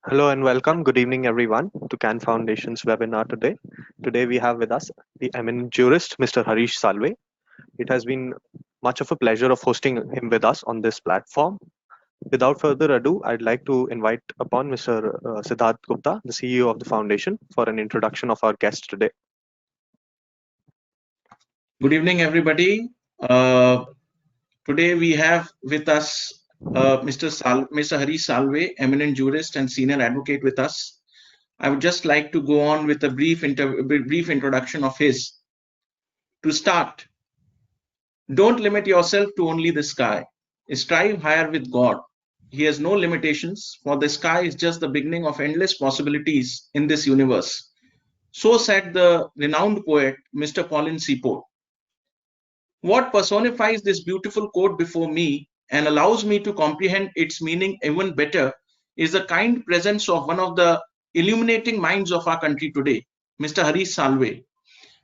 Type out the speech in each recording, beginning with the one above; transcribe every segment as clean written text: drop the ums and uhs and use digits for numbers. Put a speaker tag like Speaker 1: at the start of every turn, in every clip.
Speaker 1: Hello and welcome. Good evening, everyone, to CAN Foundation's webinar today. Today we have with us the eminent jurist, Mr. Harish Salve. It has been much of a pleasure of hosting him with us on this platform. Without further ado, I'd like to invite upon Mr. Siddharth Gupta, the CEO of the foundation, for an introduction of our guest today.
Speaker 2: Good evening, everybody. Today we have with us Mr. Harish Salve, eminent jurist and senior advocate with us. I would just like to go on with a brief introduction of his. To start, don't limit yourself to only the sky. Strive higher with God. He has no limitations, for the sky is just the beginning of endless possibilities in this universe. So said the renowned poet, Mr. Colin Seaporth. What personifies this beautiful quote before me and allows me to comprehend its meaning even better is the kind presence of one of the illuminating minds of our country today, Mr. Harish Salve,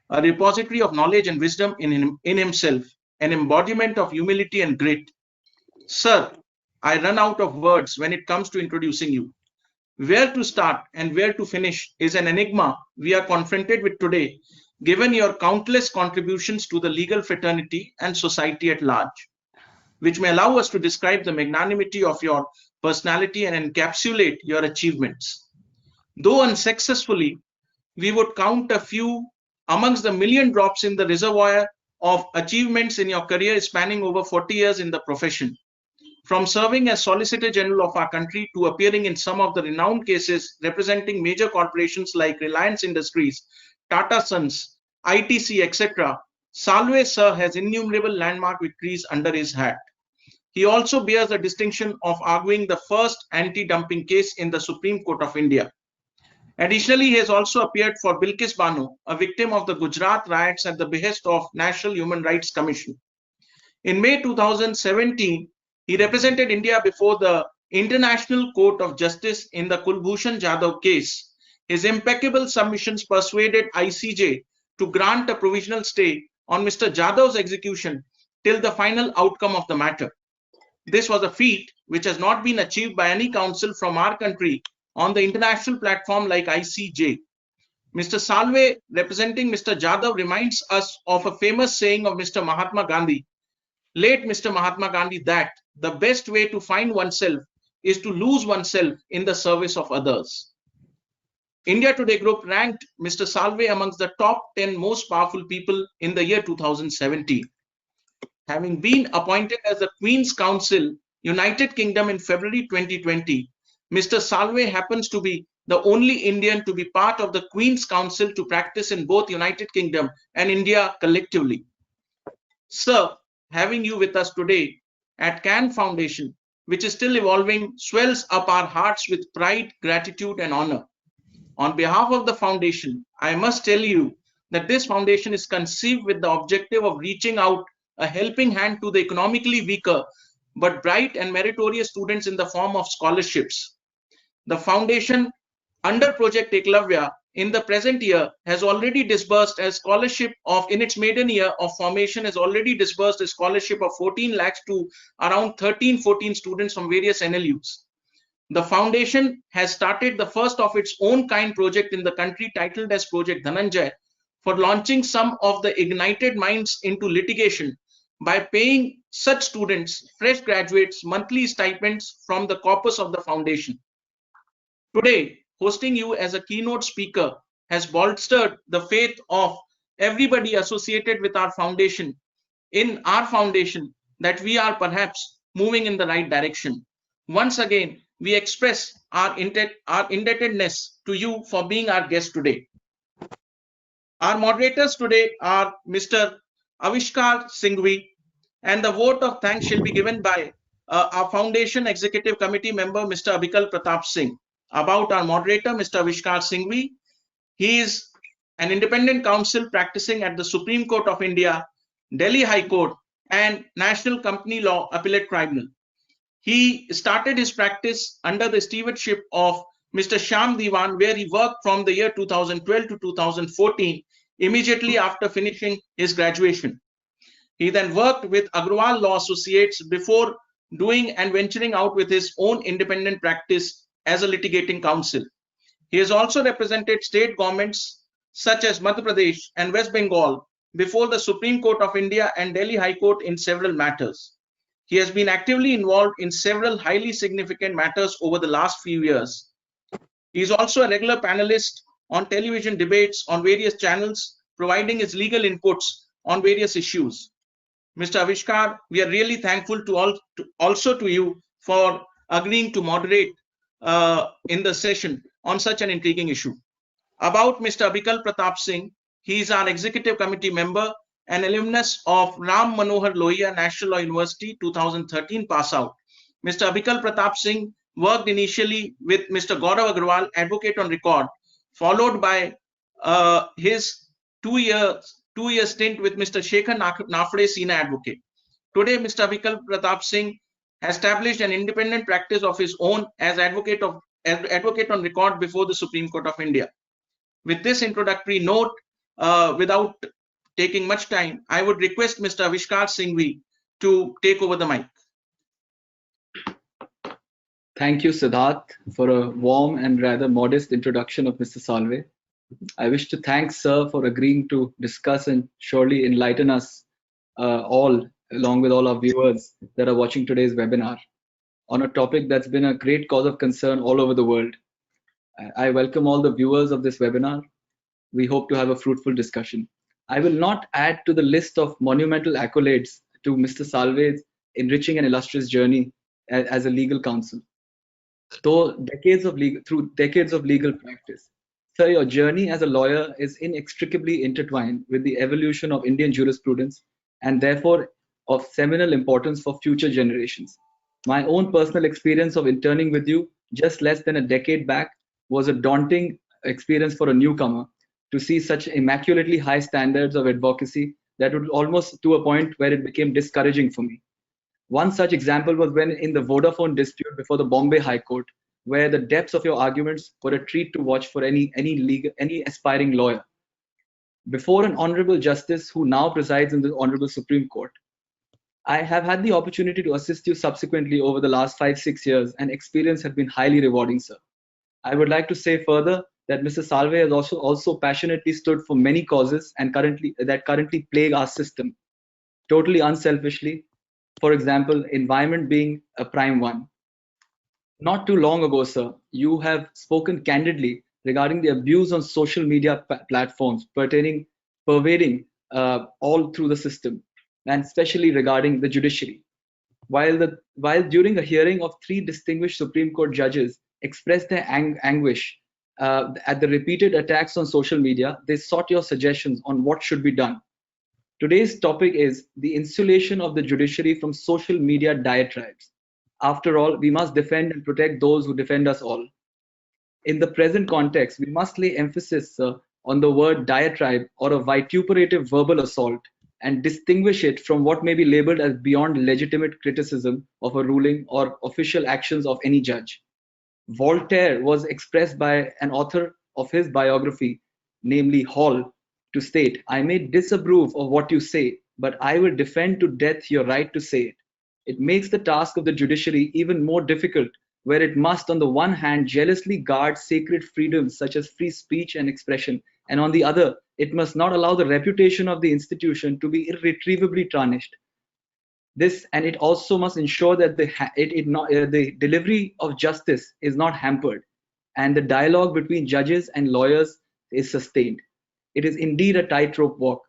Speaker 2: a repository of knowledge and wisdom in himself, an embodiment of humility and grit. Sir, I run out of words when it comes to introducing you. Where to start and where to finish is an enigma we are confronted with today, given your countless contributions to the legal fraternity and society at large, which may allow us to describe the magnanimity of your personality and encapsulate your achievements. Though unsuccessfully, we would count a few amongst the million drops in the reservoir of achievements in your career spanning over 40 years in the profession. From serving as Solicitor General of our country to appearing in some of the renowned cases representing major corporations like Reliance Industries, Tata Sons, ITC, etc., Salve Sir has innumerable landmark victories under his hat. He also bears the distinction of arguing the first anti-dumping case in the Supreme Court of India. Additionally, he has also appeared for Bilkis Bano, a victim of the Gujarat riots at the behest of National Human Rights Commission. In May 2017, he represented India before the International Court of Justice in the Kulbhushan Jadhav case. His impeccable submissions persuaded ICJ to grant a provisional stay on Mr. Jadhav's execution till the final outcome of the matter. This was a feat which has not been achieved by any counsel from our country on the international platform like ICJ. Mr. Salve, representing Mr. Jadhav, reminds us of a famous saying of Mr. Mahatma Gandhi, late Mr. Mahatma Gandhi, that the best way to find oneself is to lose oneself in the service of others. India Today Group ranked Mr. Salve amongst the top 10 most powerful people in the year 2017. Having been appointed as the Queen's Counsel, United Kingdom in February 2020, Mr. Salve happens to be the only Indian to be part of the Queen's Council to practice in both United Kingdom and India collectively. Sir, having you with us today at CAN Foundation, which is still evolving, swells up our hearts with pride, gratitude, and honor. On behalf of the foundation, I must tell you that this foundation is conceived with the objective of reaching out a helping hand to the economically weaker but bright and meritorious students in the form of scholarships. The foundation, under Project Eklavya, in the present year has already disbursed a scholarship of, in its maiden year of formation, has already disbursed a scholarship of 14 lakhs to around 13-14 students from various NLUs. The foundation has started the first of its own kind project in the country titled as Project Dhananjay for launching some of the ignited minds into litigation by paying such students, fresh graduates, monthly stipends from the corpus of the foundation. Today, hosting you as a keynote speaker has bolstered the faith of everybody associated with our foundation, in our foundation, that we are perhaps moving in the right direction. Once again, we express our indebtedness to you for being our guest today. Our moderators today are Mr. Avishkar Singhvi, and the vote of thanks shall be given by our foundation executive committee member, Mr. Abhikal Pratap Singh. About our moderator, Mr. Avishkar Singhvi, he is an independent counsel practicing at the Supreme Court of India, Delhi High Court, and National Company Law Appellate Tribunal. He started his practice under the stewardship of Mr. Shyam Diwan, where he worked from the year 2012 to 2014, immediately after finishing his graduation. He then worked with Agrawal Law Associates before doing and venturing out with his own independent practice as a litigating counsel. He has also represented state governments such as Madhya Pradesh and West Bengal before the Supreme Court of India and Delhi High Court in several matters. He has been actively involved in several highly significant matters over the last few years. He is also a regular panelist on television debates on various channels, providing his legal inputs on various issues. Mr. Avishkar, we are really thankful also to you for agreeing to moderate in the session on such an intriguing issue. About Mr. Abhikal Pratap Singh, he is our executive committee member, an alumnus of Ram Manohar Lohia National Law University 2013 pass out. Mr. Abhikal Pratap Singh worked initially with Mr. Gaurav Agarwal, advocate on record, followed by his two-year stint with Mr. Shekhar Nafde, senior advocate. Today, Mr. Abhikal Pratap Singh has established an independent practice of his own as advocate on record before the Supreme Court of India. With this introductory note, without taking much time, I would request Mr. Avishkar Singhvi to take over the mic.
Speaker 3: Thank you, Siddharth, for a warm and rather modest introduction of Mr. Salve. I wish to thank Sir for agreeing to discuss and surely enlighten us all, along with all our viewers that are watching today's webinar, on a topic that's been a great cause of concern all over the world. I welcome all the viewers of this webinar. We hope to have a fruitful discussion. I will not add to the list of monumental accolades to Mr. Salve's enriching and illustrious journey as a legal counsel. Through decades of legal practice, Sir, your journey as a lawyer is inextricably intertwined with the evolution of Indian jurisprudence and therefore of seminal importance for future generations. My own personal experience of interning with you just less than a decade back was a daunting experience for a newcomer to see such immaculately high standards of advocacy that would almost to a point where it became discouraging for me. One such example was when in the Vodafone dispute before the Bombay High Court, where the depths of your arguments were a treat to watch for any aspiring lawyer. Before an honorable justice who now presides in the Honorable Supreme Court. I have had the opportunity to assist you subsequently over the last 5-6 years, and experience has been highly rewarding, sir. I would like to say further that Mr. Salve has also passionately stood for many causes and currently plague our system, totally unselfishly. For example, environment being a prime one. Not too long ago, sir, you have spoken candidly regarding the abuse on social media platforms pervading all through the system, and especially regarding the judiciary. While during a hearing of 3 distinguished Supreme Court judges expressed their anguish at the repeated attacks on social media, they sought your suggestions on what should be done. Today's topic is the insulation of the judiciary from social media diatribes. After all, we must defend and protect those who defend us all. In the present context, we must lay emphasis on the word diatribe or a vituperative verbal assault and distinguish it from what may be labeled as beyond legitimate criticism of a ruling or official actions of any judge. Voltaire was expressed by an author of his biography, namely Hall, to state, I may disapprove of what you say, but I will defend to death your right to say it. It makes the task of the judiciary even more difficult, where it must, on the one hand, jealously guard sacred freedoms such as free speech and expression, and on the other, it must not allow the reputation of the institution to be irretrievably tarnished. And it also must ensure that the delivery of justice is not hampered, and the dialogue between judges and lawyers is sustained. It is indeed a tightrope walk.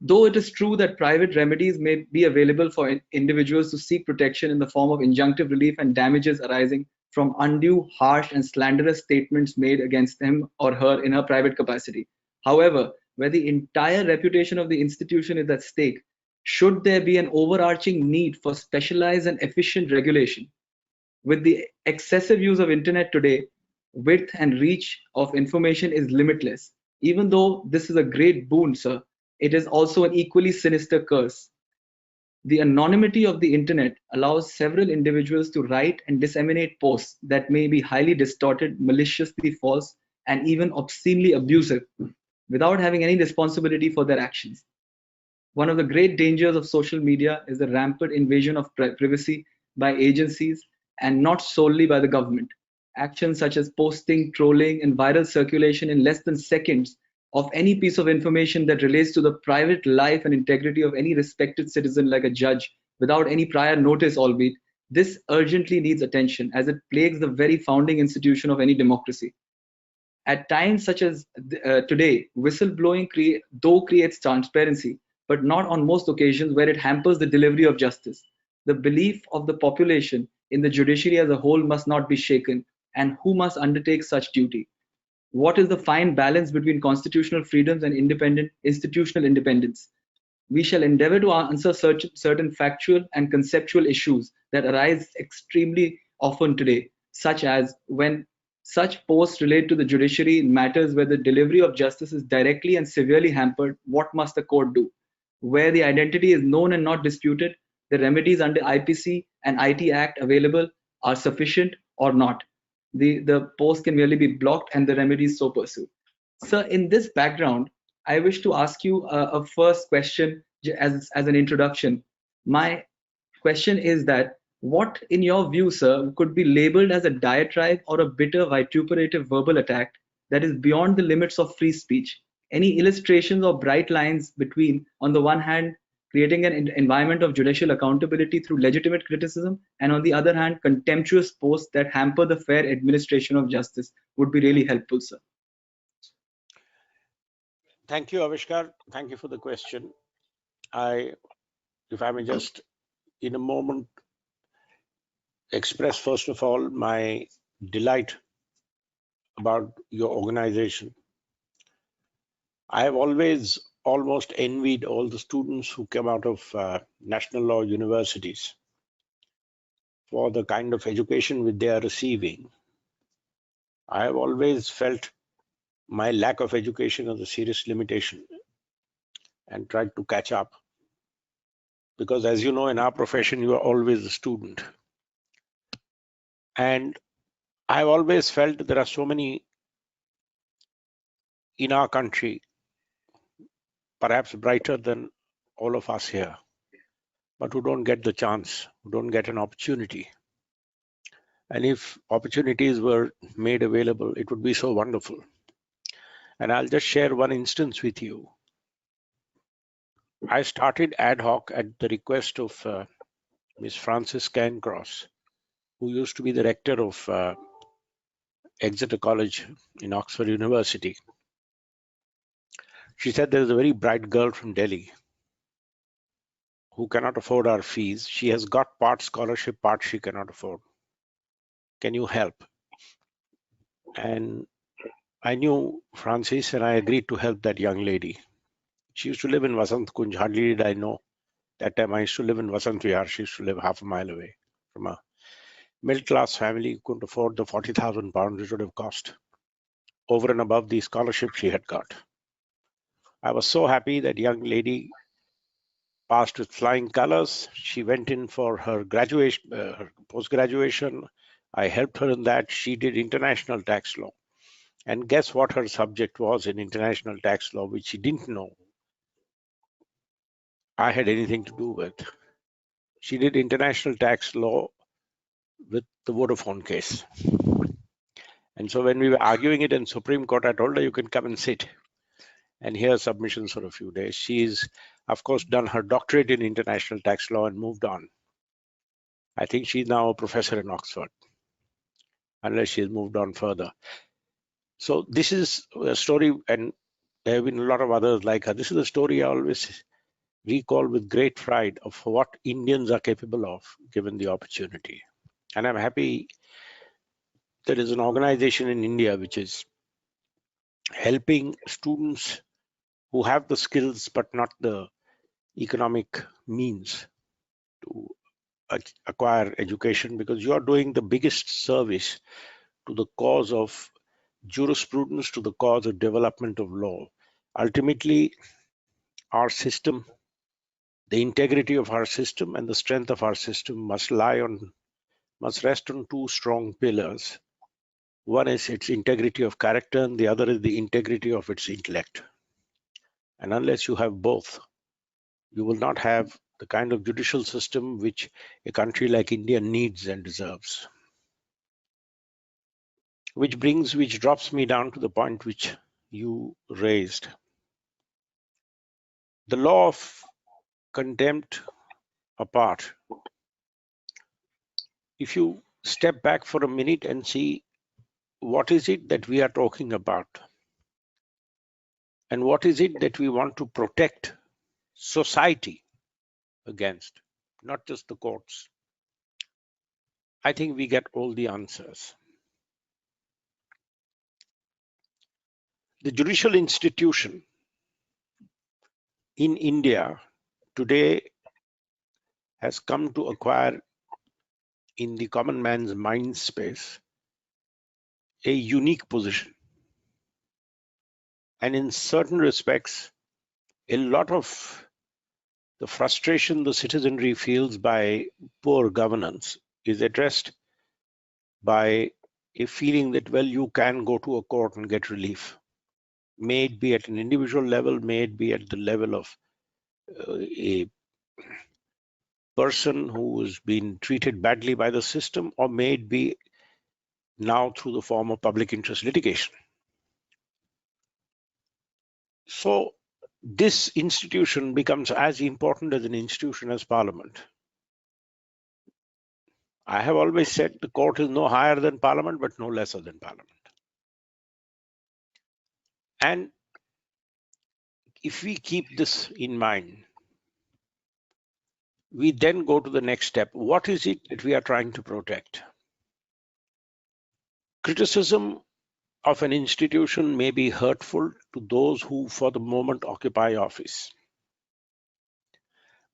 Speaker 3: Though it is true that private remedies may be available for individuals to seek protection in the form of injunctive relief and damages arising from undue, harsh, and slanderous statements made against him or her in her private capacity. However, where the entire reputation of the institution is at stake, should there be an overarching need for specialized and efficient regulation? With the excessive use of internet today, width and reach of information is limitless. Even though this is a great boon, sir, it is also an equally sinister curse. The anonymity of the internet allows several individuals to write and disseminate posts that may be highly distorted, maliciously false, and even obscenely abusive, without having any responsibility for their actions. One of the great dangers of social media is the rampant invasion of privacy by agencies and not solely by the government. actions such as posting, trolling, and viral circulation in less than seconds of any piece of information that relates to the private life and integrity of any respected citizen like a judge without any prior notice, albeit, this urgently needs attention as it plagues the very founding institution of any democracy. At times such as today, whistleblowing though creates transparency, but not on most occasions where it hampers the delivery of justice. The belief of the population in the judiciary as a whole must not be shaken, and who must undertake such duty? What is the fine balance between constitutional freedoms and independent institutional independence? We shall endeavor to answer certain factual and conceptual issues that arise extremely often today, such as when such posts relate to the judiciary in matters where the delivery of justice is directly and severely hampered, what must the court do? Where the identity is known and not disputed, the remedies under IPC and IT Act available are sufficient or not. The post can merely be blocked and the remedies so pursued. Sir, in this background, I wish to ask you a first question as an introduction. My question is that what, in your view, sir, could be labeled as a diatribe or a bitter vituperative verbal attack that is beyond the limits of free speech? Any illustrations or bright lines between, on the one hand, creating an environment of judicial accountability through legitimate criticism, and on the other hand, contemptuous posts that hamper the fair administration of justice would be really helpful, sir.
Speaker 4: Thank you, Avishkar. Thank you for the question. If I may just, in a moment, express first of all my delight about your organization. I have always almost envied all the students who come out of national law universities for the kind of education which they are receiving. I have always felt my lack of education as a serious limitation and tried to catch up. Because as you know, in our profession, you are always a student. And I've always felt there are so many in our country, perhaps brighter than all of us here, but who don't get the chance, who don't get an opportunity. And if opportunities were made available, it would be so wonderful. And I'll just share one instance with you. I started ad hoc at the request of Miss Frances Cairncross, who used to be the rector of Exeter College in Oxford University. She said there is a very bright girl from Delhi who cannot afford our fees. She has got part scholarship, part she cannot afford. Can you help? And I knew Francis and I agreed to help that young lady. She used to live in Vasant Kunj. Hardly did I know. That time I used to live in Vasant Vihar. She used to live half a mile away from a middle-class family who couldn't afford the 40,000 pounds which would have cost over and above the scholarship she had got. I was so happy that young lady passed with flying colors. She went in for her graduation, her post-graduation. I helped her in that. She did international tax law. And guess what her subject was in international tax law, which she didn't know I had anything to do with. She did international tax law with the Vodafone case. And so when we were arguing it in Supreme Court, I told her, you can come and sit and hear submissions for a few days. She's, of course, done her doctorate in international tax law and moved on. I think she's now a professor in Oxford, unless she's moved on further. So this is a story, and there have been a lot of others like her. This is a story I always recall with great pride of what Indians are capable of given the opportunity. And I'm happy there is an organization in India which is helping students who have the skills but not the economic means to acquire education, because you are doing the biggest service to the cause of jurisprudence, to the cause of development of law. Ultimately, our system, the integrity of our system and the strength of our system must rest on two strong pillars. One is its integrity of character, and the other is the integrity of its intellect. And unless you have both, you will not have the kind of judicial system which a country like India needs and deserves. which drops me down to the point which you raised. The law of contempt apart, if you step back for a minute and see what is it that we are talking about and what is it that we want to protect society against, not just the courts, I think we get all the answers. The judicial institution in India today has come to acquire in the common man's mind space a unique position. And in certain respects, a lot of the frustration the citizenry feels by poor governance is addressed by a feeling that, well, you can go to a court and get relief. May it be at an individual level, may it be at the level of a person who has been treated badly by the system, or may it be now through the form of public interest litigation. So this institution becomes as important as an institution as Parliament. I have always said the court is no higher than Parliament, but no lesser than Parliament. And if we keep this in mind, we then go to the next step. What is it that we are trying to protect? Criticism of an institution may be hurtful to those who for the moment occupy office.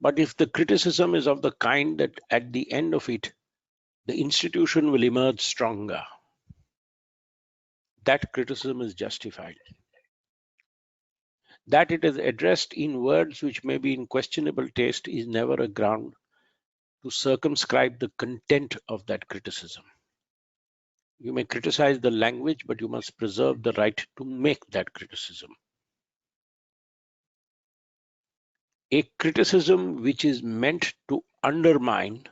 Speaker 4: But if the criticism is of the kind that at the end of it, the institution will emerge stronger, that criticism is justified. That it is addressed in words which may be in questionable taste is never a ground to circumscribe the content of that criticism. You may criticize the language, but you must preserve the right to make that criticism. A criticism which is meant to undermine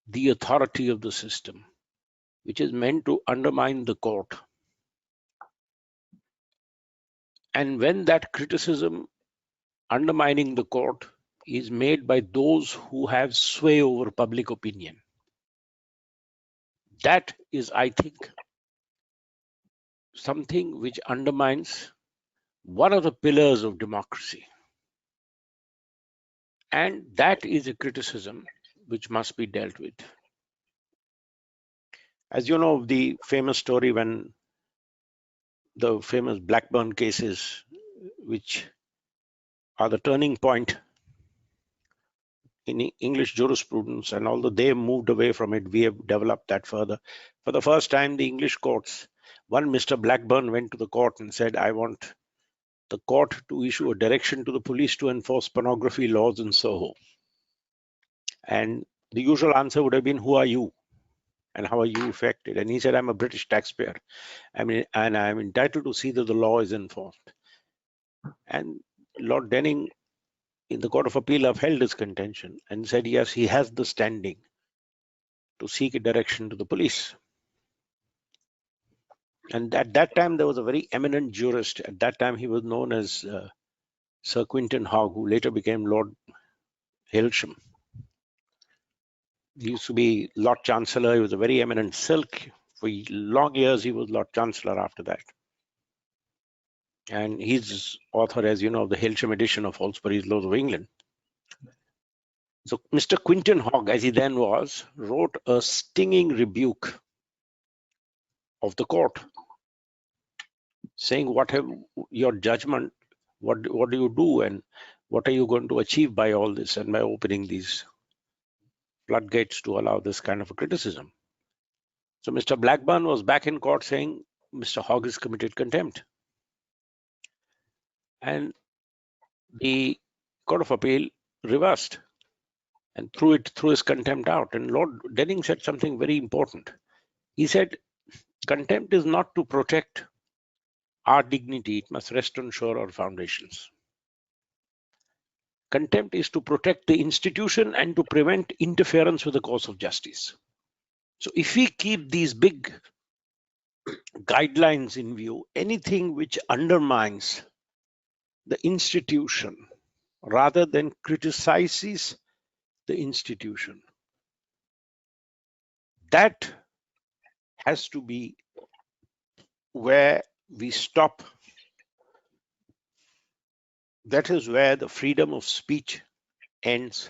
Speaker 4: the authority of the system, which is meant to undermine the court. And when that criticism undermining the court is made by those who have sway over public opinion, that is, I think, something which undermines one of the pillars of democracy. And that is a criticism which must be dealt with. As you know, the famous story when the famous Blackburn cases, which are the turning point in English jurisprudence, and although they moved away from it, we have developed that further. For the first time, the English courts, one Mr. Blackburn went to the court and said, I want the court to issue a direction to the police to enforce pornography laws in Soho. And the usual answer would have been, who are you? And how are you affected? And he said, I'm a British taxpayer. And I'm entitled to see that the law is enforced. And Lord Denning in the Court of Appeal upheld his contention and said, yes, he has the standing to seek a direction to the police. And at that time, there was a very eminent jurist. At that time, he was known as Sir Quintin Hogg, who later became Lord Hailsham. He used to be Lord Chancellor. He was a very eminent silk. For long years, he was Lord Chancellor after that. And he's author, as you know, of the Hailsham edition of Halsbury's Laws of England. So Mr. Quintin Hogg, as he then was, wrote a stinging rebuke of the court, saying, what have your judgment, what do you do, and what are you going to achieve by all this and by opening these floodgates to allow this kind of a criticism? So Mr. Blackburn was back in court saying, Mr. Hogg has committed contempt. And the Court of Appeal reversed and threw his contempt out. And Lord Denning said something very important. He said, contempt is not to protect our dignity. It must rest on surer foundations. Contempt is to protect the institution and to prevent interference with the course of justice. So if we keep these big guidelines in view, anything which undermines the institution rather than criticizes the institution, that has to be where we stop. That is where the freedom of speech ends,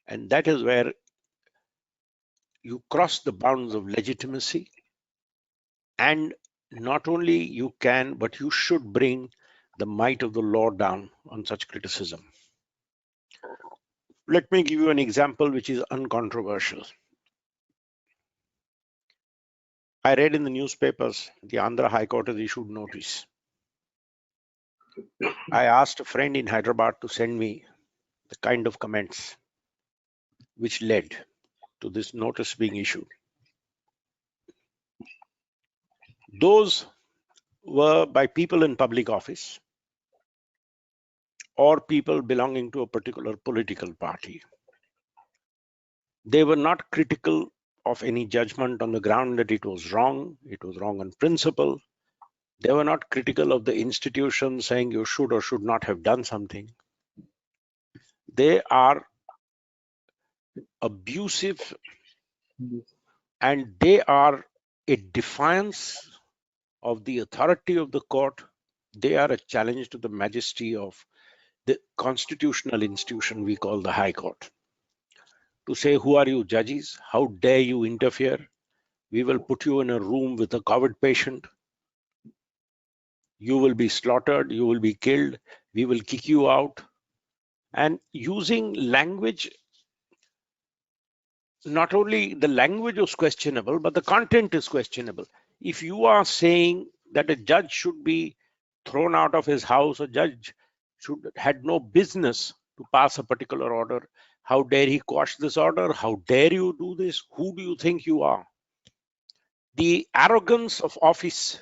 Speaker 4: and that is where you cross the bounds of legitimacy. And not only you can, but you should bring the might of the law down on such criticism. Let me give you an example which is uncontroversial. I read in the newspapers the Andhra High Court has issued notice. I asked a friend in Hyderabad to send me the kind of comments which led to this notice being issued. Those were by people in public office or people belonging to a particular political party. They were not critical of any judgment on the ground that it was wrong on principle. They were not critical of the institution saying you should or should not have done something. They are abusive and they are a defiance of the authority of the court. They are a challenge to the majesty of the constitutional institution we call the High Court. To say, who are you, judges? How dare you interfere? We will put you in a room with a COVID patient. You will be slaughtered. You will be killed. We will kick you out. And using language, not only the language was questionable, but the content is questionable. If you are saying that a judge should be thrown out of his house, a judge had no business to pass a particular order. How dare he quash this order? How dare you do this? Who do you think you are? The arrogance of office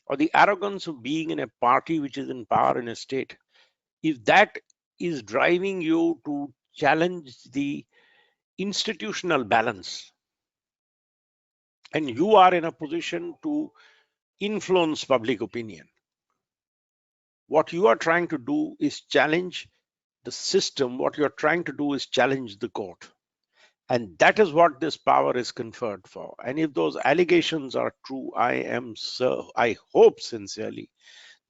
Speaker 4: or the arrogance of being in a party which is in power in a state, if that is driving you to challenge the institutional balance and you are in a position to influence public opinion, what you are trying to do is challenge the system. What you're trying to do is challenge the court. And that is what this power is conferred for. And if those allegations are true, I hope sincerely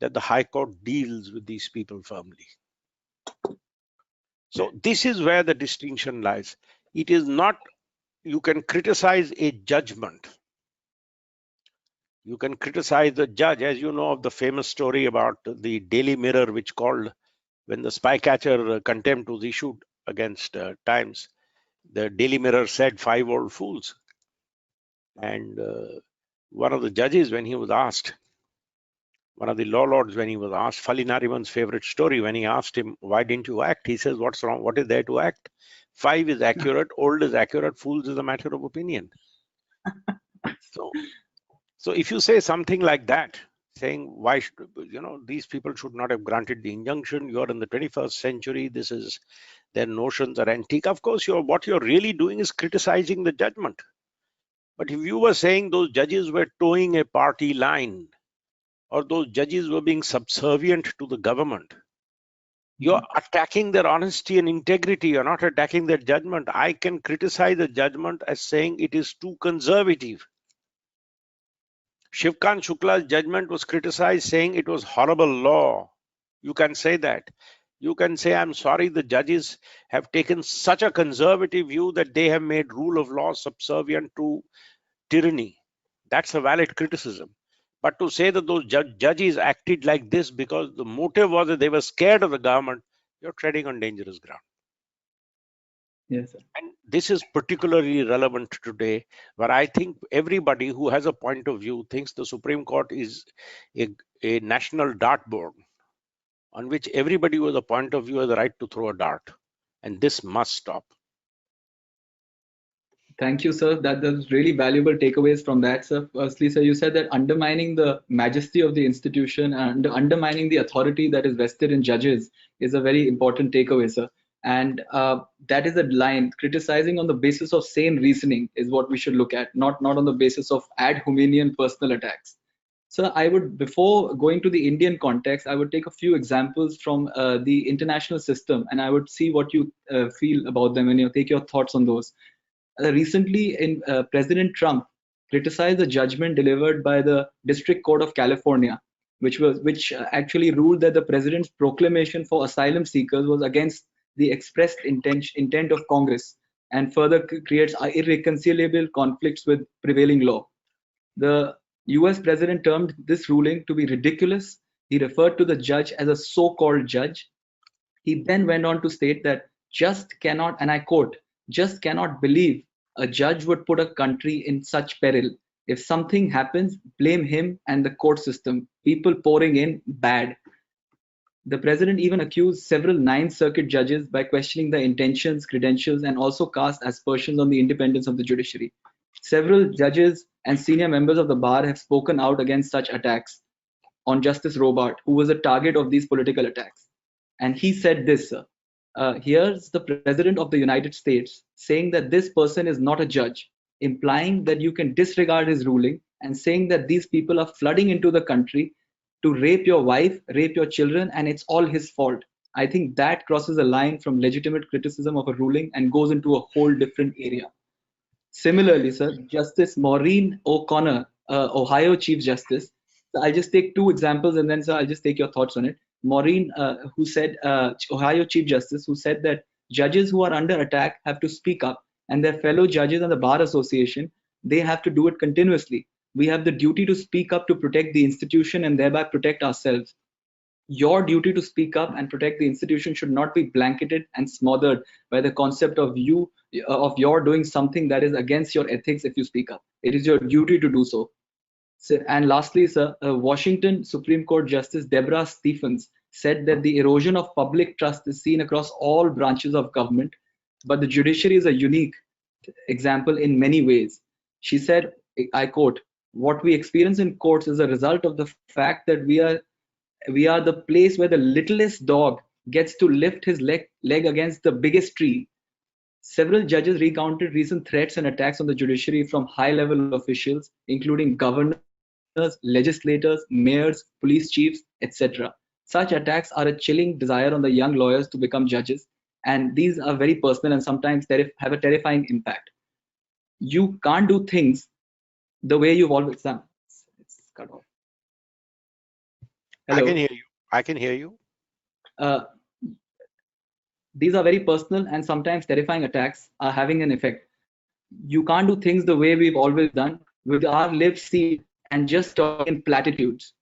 Speaker 4: that the High Court deals with these people firmly. So this is where the distinction lies. It is not, you can criticize a judgment. You can criticize the judge, as you know of the famous story about the Daily Mirror, which called when the spy-catcher contempt was issued against Times. The Daily Mirror said 5 old fools. And one of the judges, when he was asked, one of the law lords, when he was asked, Fali Nariman's favorite story, when he asked him, why didn't you act? He says, what's wrong? What is there to act? 5 is accurate, old is accurate, fools is a matter of opinion. So if you say something like that, saying why should, these people should not have granted the injunction, you're in the 21st century, this is, their notions are antique. Of course, what you're really doing is criticizing the judgment. But if you were saying those judges were towing a party line, or those judges were being subservient to the government, you're attacking their honesty and integrity. You're not attacking their judgment. I can criticize the judgment as saying it is too conservative. Shivkant Shukla's judgment was criticized saying it was horrible law. You can say that. You can say, I'm sorry, the judges have taken such a conservative view that they have made rule of law subservient to tyranny. That's a valid criticism. But to say that those judges acted like this because the motive was that they were scared of the government, you're treading on dangerous ground.
Speaker 3: Yes, sir.
Speaker 4: And this is particularly relevant today, where I think everybody who has a point of view thinks the Supreme Court is a national dartboard on which everybody with a point of view has the right to throw a dart. And this must stop.
Speaker 3: Thank you, sir. That's really valuable takeaways from that, sir. Firstly, sir, you said that undermining the majesty of the institution and undermining the authority that is vested in judges is a very important takeaway, sir. And that is a line. Criticizing on the basis of sane reasoning is what we should look at, not on the basis of ad hominem personal attacks. So I would, before going to the Indian context, I would take a few examples from the international system, and I would see what you feel about them, and take your thoughts on those. Recently, President Trump criticized the judgment delivered by the District Court of California, which actually ruled that the president's proclamation for asylum seekers was against the expressed intent of Congress, and further creates irreconcilable conflicts with prevailing law. The US president termed this ruling to be ridiculous. He referred to the judge as a so-called judge. He then went on to state that just cannot, and I quote, just cannot believe a judge would put a country in such peril. If something happens, blame him and the court system. People pouring in bad. The president even accused several Ninth Circuit judges by questioning the intentions, credentials, and also cast aspersions on the independence of the judiciary. Several judges and senior members of the bar have spoken out against such attacks on Justice Robart, who was a target of these political attacks. And he said this, sir. Here's the president of the United States saying that this person is not a judge, implying that you can disregard his ruling, and saying that these people are flooding into the country to rape your wife, rape your children, and it's all his fault. I think that crosses a line from legitimate criticism of a ruling and goes into a whole different area. Similarly, sir, Justice Maureen O'Connor, Ohio Chief Justice. So I'll just take two examples, and then, sir, I'll just take your thoughts on it. Maureen, who said, Ohio Chief Justice, who said that judges who are under attack have to speak up, and their fellow judges and the Bar Association, they have to do it continuously. We have the duty to speak up to protect the institution and thereby protect ourselves. Your duty to speak up and protect the institution should not be blanketed and smothered by the concept of your doing something that is against your ethics if you speak up. It is your duty to do so. And lastly, sir, Washington Supreme Court Justice Deborah Stephens said that the erosion of public trust is seen across all branches of government, but the judiciary is a unique example in many ways. She said, I quote, "What we experience in courts is a result of the fact that we are the place where the littlest dog gets to lift his leg against the biggest tree." Several judges recounted recent threats and attacks on the judiciary from high-level officials, including governors, legislators, mayors, police chiefs, etc. Such attacks are a chilling desire on the young lawyers to become judges, and these are very personal and sometimes have a terrifying impact. You can't do things the way you've always done. It's cut off. Hello.
Speaker 4: I can hear you. I can hear you.
Speaker 3: These are very personal and sometimes terrifying attacks are having an effect. You can't do things the way we've always done with our lips sealed and just talk in platitudes.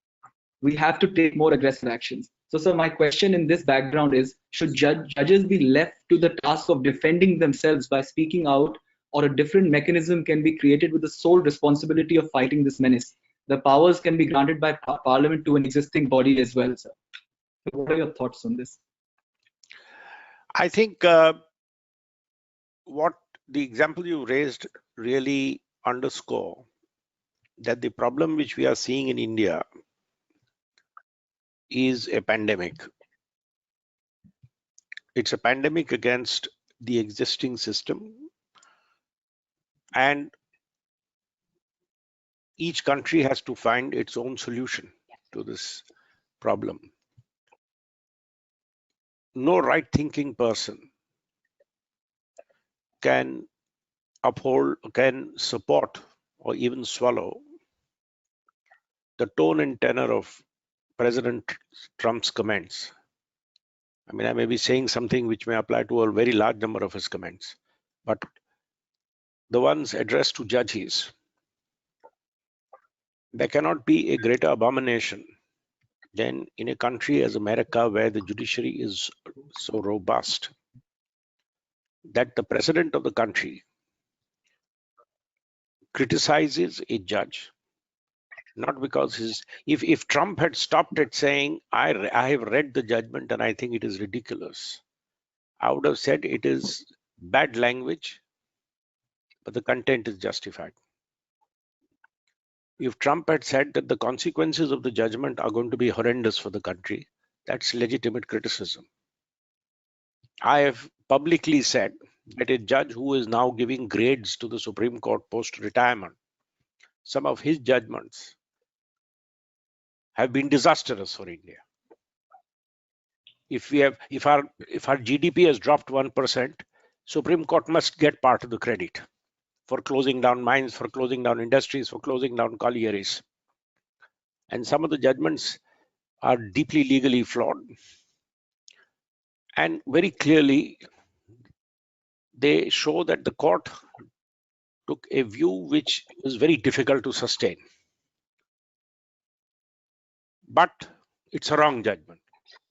Speaker 3: We have to take more aggressive actions. So, sir, my question in this background is, should judges be left to the task of defending themselves by speaking out, or a different mechanism can be created with the sole responsibility of fighting this menace? The powers can be granted by Parliament to an existing body as well, sir. What are your thoughts on this?
Speaker 4: I think what the example you raised really underscore that the problem which we are seeing in India is a pandemic. It's a pandemic against the existing system, and each country has to find its own solution to this problem. No right-thinking person can uphold, can support, or even swallow the tone and tenor of President Trump's comments. I mean, I may be saying something which may apply to a very large number of his comments, but the ones addressed to judges, there cannot be a greater abomination than in a country as America, where the judiciary is so robust, that the president of the country criticizes a judge, not because if Trump had stopped at saying, I have read the judgment and I think it is ridiculous, I would have said it is bad language, but the content is justified. If Trump had said that the consequences of the judgment are going to be horrendous for the country, that's legitimate criticism. I have publicly said that a judge who is now giving grades to the Supreme Court post-retirement, some of his judgments have been disastrous for India. If our GDP has dropped 1%, Supreme Court must get part of the credit for closing down mines, for closing down industries, for closing down collieries. And some of the judgments are deeply legally flawed. And very clearly, they show that the court took a view which was very difficult to sustain. But it's a wrong judgment.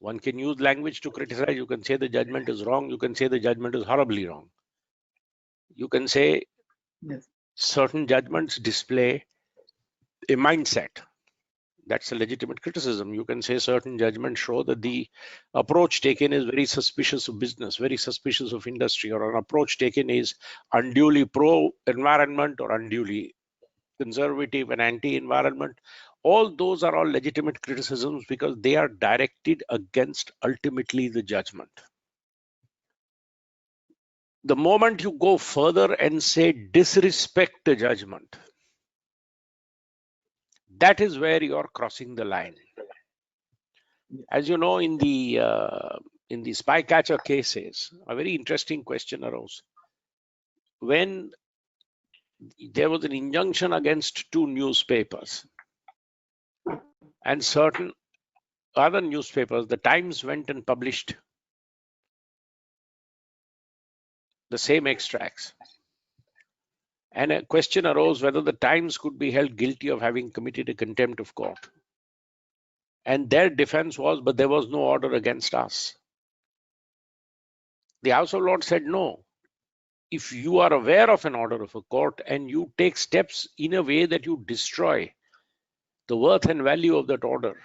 Speaker 4: One can use language to criticize. You can say the judgment is wrong. You can say the judgment is horribly wrong. You can say
Speaker 3: Yes.
Speaker 4: certain judgments display a mindset. That's a legitimate criticism. You can say certain judgments show that the approach taken is very suspicious of business, very suspicious of industry, or an approach taken is unduly pro-environment or unduly conservative and anti-environment. All those are all legitimate criticisms because they are directed against ultimately the judgment. The moment you go further and say disrespect the judgment, that is where you are crossing the line. As you know, in the spy catcher cases, a very interesting question arose. When there was an injunction against 2 newspapers and certain other newspapers, the Times went and published the same extracts. And a question arose whether the Times could be held guilty of having committed a contempt of court. And their defense was, but there was no order against us. The House of Lords said no. If you are aware of an order of a court and you take steps in a way that you destroy the worth and value of that order,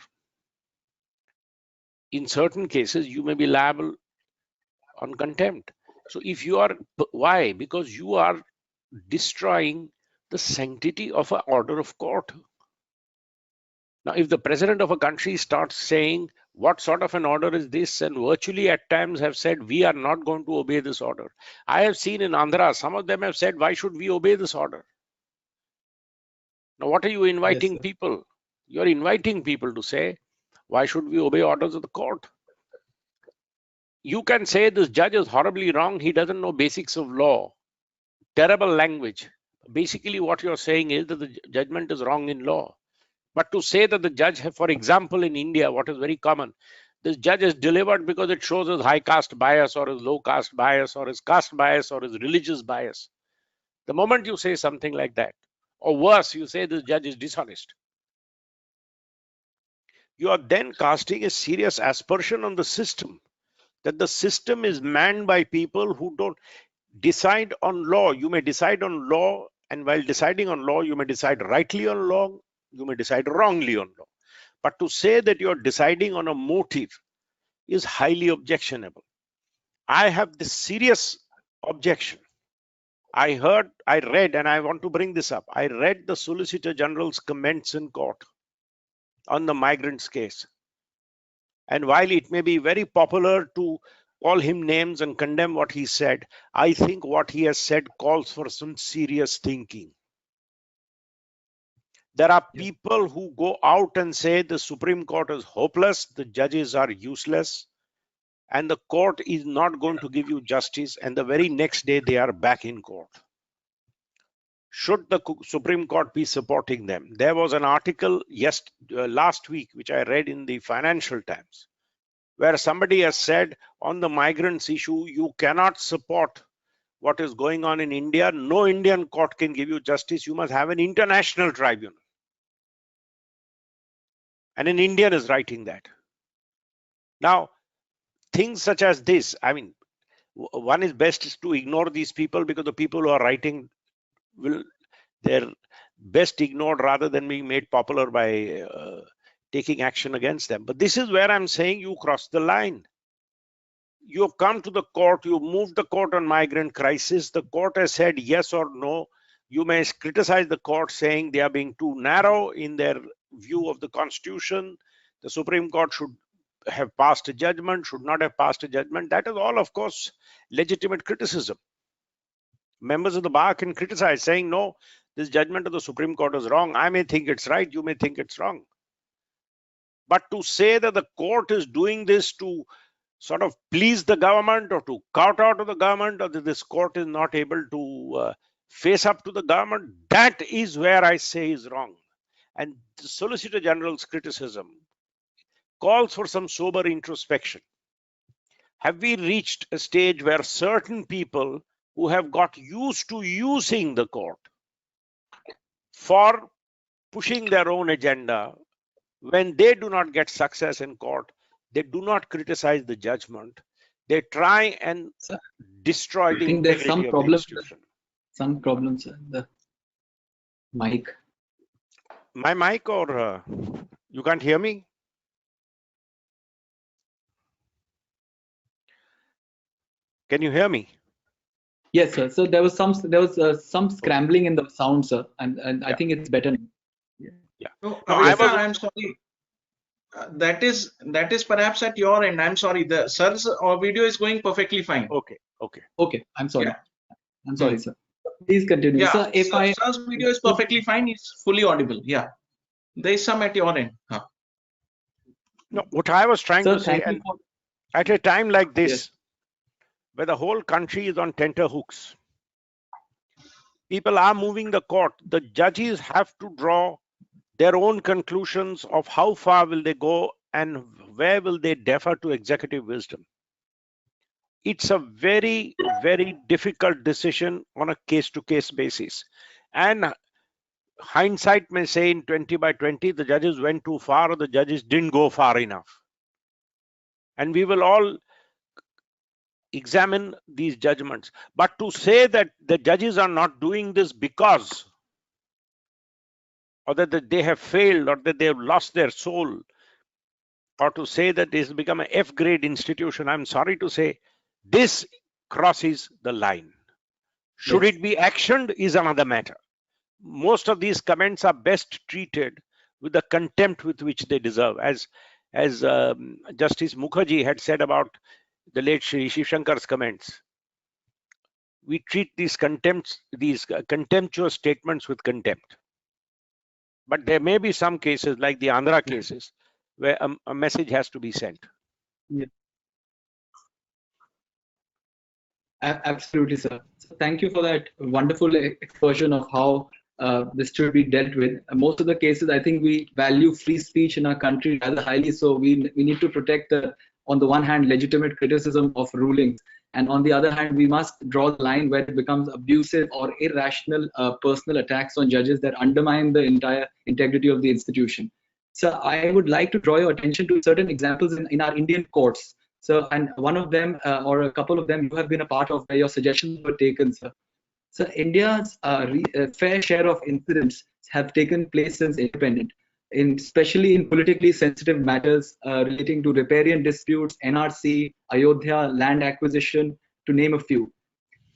Speaker 4: in certain cases, you may be liable on contempt. So if you are, why? Because you are destroying the sanctity of an order of court. Now, if the president of a country starts saying, what sort of an order is this? And virtually at times have said, we are not going to obey this order. I have seen in Andhra, some of them have said, why should we obey this order? Now, what are you inviting
Speaker 3: Yes,
Speaker 4: people? You're inviting people to say, why should we obey orders of the court? You can say this judge is horribly wrong. He doesn't know basics of law. Terrible language. Basically, what you're saying is that the judgment is wrong in law. But to say that the judge, for example, in India, what is very common, this judge is delivered because it shows his high caste bias or his low caste bias or his caste bias or his religious bias. The moment you say something like that, or worse, you say this judge is dishonest, you are then casting a serious aspersion on the system, that the system is manned by people who don't decide on law. You may decide on law, and while deciding on law, you may decide rightly on law, you may decide wrongly on law. But to say that you're deciding on a motive is highly objectionable. I have this serious objection. I read, and I want to bring this up. I read the Solicitor General's comments in court on the migrants case. And while it may be very popular to call him names and condemn what he said, I think what he has said calls for some serious thinking. There are people who go out and say the Supreme Court is hopeless, the judges are useless, and the court is not going to give you justice, and the very next day they are back in court. Should the Supreme Court be supporting them? There was an article last week, which I read in the Financial Times, where somebody has said on the migrants issue, you cannot support what is going on in India. No Indian court can give you justice. You must have an international tribunal. And an Indian is writing that. Now, things such as this, I mean, one is best to ignore these people because the people who are writing they're best ignored rather than being made popular by taking action against them. But this is where I'm saying you cross the line. You have come to the court, you moved the court on migrant crisis. The court has said yes or no. You may criticize the court saying they are being too narrow in their view of the Constitution. The Supreme Court should have passed a judgment, should not have passed a judgment. That is all, of course, legitimate criticism. Members of the bar can criticize, saying, no, this judgment of the Supreme Court is wrong. I may think it's right, you may think it's wrong. But to say that the court is doing this to sort of please the government or to kowtow to the government, or that this court is not able to face up to the government, that is where I say is wrong. And the Solicitor General's criticism calls for some sober introspection. Have we reached a stage where certain people who have got used to using the court for pushing their own agenda, when they do not get success in court, they do not criticize the judgment, they try and destroy the integrity of the institution?
Speaker 3: Some problems, the mic.
Speaker 4: My mic, or you can't hear me? Can you hear me?
Speaker 3: Yes, sir. So there was some scrambling in the sound, sir, and I think it's better now.
Speaker 4: Yeah.
Speaker 2: No,
Speaker 4: No,
Speaker 2: I'm sorry. That is perhaps at your end. I'm sorry. The sir's video is going perfectly fine.
Speaker 4: Okay.
Speaker 3: Okay, I'm sorry.
Speaker 2: Yeah.
Speaker 3: I'm sorry, sir. Please continue.
Speaker 2: Yeah,
Speaker 3: Sir, if
Speaker 2: sir's video is perfectly fine. It's fully audible. Yeah. There is some at your end. Huh.
Speaker 4: No, what I was trying
Speaker 3: Sir,
Speaker 4: to say,
Speaker 3: thank you
Speaker 4: and
Speaker 3: for,
Speaker 4: at a time like this,
Speaker 3: Yes.
Speaker 4: where the whole country is on tenterhooks, people are moving the court. The judges have to draw their own conclusions of how far will they go and where will they defer to executive wisdom. It's a very, very difficult decision on a case-to-case basis. And hindsight may say in 20/20, the judges went too far or the judges didn't go far enough. And we will all examine these judgments. But to say that the judges are not doing this because, or that they have failed, or that they have lost their soul, or to say that it has become an F-grade institution, I'm sorry to say, this crosses the line. Should
Speaker 3: Yes.
Speaker 4: it be actioned is another matter. Most of these comments are best treated with the contempt with which they deserve. As Justice Mukherjee had said about the late Shri Shiv Shankar's comments, we treat these contemptuous statements with contempt. But there may be some cases, like the Andhra cases, where a message has to be sent.
Speaker 3: Absolutely, sir. So thank you for that wonderful exposition of how this should be dealt with. Most of the cases, I think we value free speech in our country rather highly. So we need to protect on the one hand, legitimate criticism of rulings, and on the other hand, we must draw the line where it becomes abusive or irrational personal attacks on judges that undermine the entire integrity of the institution. So I would like to draw your attention to certain examples in our Indian courts. So, and one of them, or a couple of them, you have been a part of where your suggestions were taken, sir. So India's fair share of incidents have taken place since independence, especially in politically sensitive matters relating to riparian disputes, NRC, Ayodhya, land acquisition, to name a few.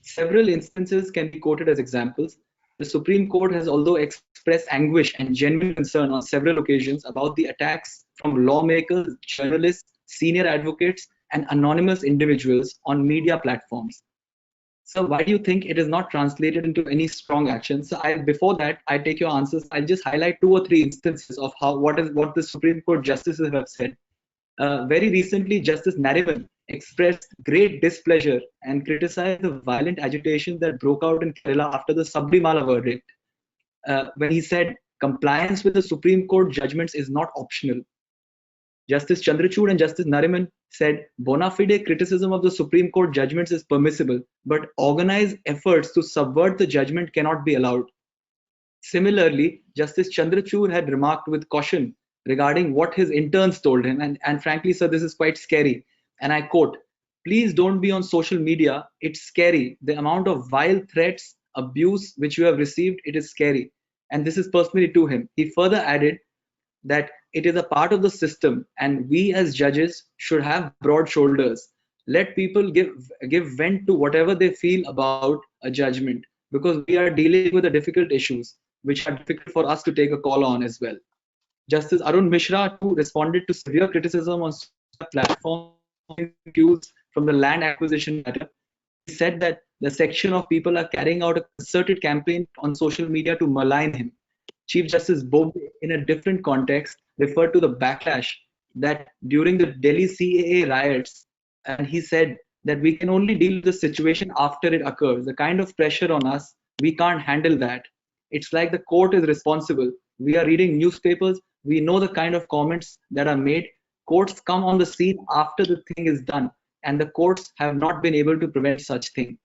Speaker 3: Several instances can be quoted as examples. The Supreme Court has although expressed anguish and genuine concern on several occasions about the attacks from lawmakers, journalists, senior advocates, and anonymous individuals on media platforms. So why do you think it is not translated into any strong action? So before that, I take your answers. I'll just highlight 2 or 3 instances of what the Supreme Court justices have said. Very recently, Justice Nariman expressed great displeasure and criticized the violent agitation that broke out in Kerala after the Sabrimala verdict, when he said compliance with the Supreme Court judgments is not optional. Justice Chandrachud and Justice Nariman said bona fide criticism of the Supreme Court judgments is permissible, but organized efforts to subvert the judgment cannot be allowed. Similarly, Justice Chandrachud had remarked with caution regarding what his interns told him, and frankly, sir, this is quite scary. And I quote, "Please don't be on social media. It's scary. The amount of vile threats, abuse which you have received, it is scary." And this is personally to him. He further added that it is a part of the system and we as judges should have broad shoulders. Let people give vent to whatever they feel about a judgment, because we are dealing with the difficult issues which are difficult for us to take a call on as well. Justice Arun Mishra too responded to severe criticism on platform accused from the land acquisition matter. He said that the section of people are carrying out a concerted campaign on social media to malign him. Chief Justice Bobde, in a different context, referred to the backlash that during the Delhi CAA riots, and he said that we can only deal with the situation after it occurs. The kind of pressure on us, we can't handle that. It's like the court is responsible. We are reading newspapers, we know the kind of comments that are made. Courts come on the scene after the thing is done, and the courts have not been able to prevent such thing.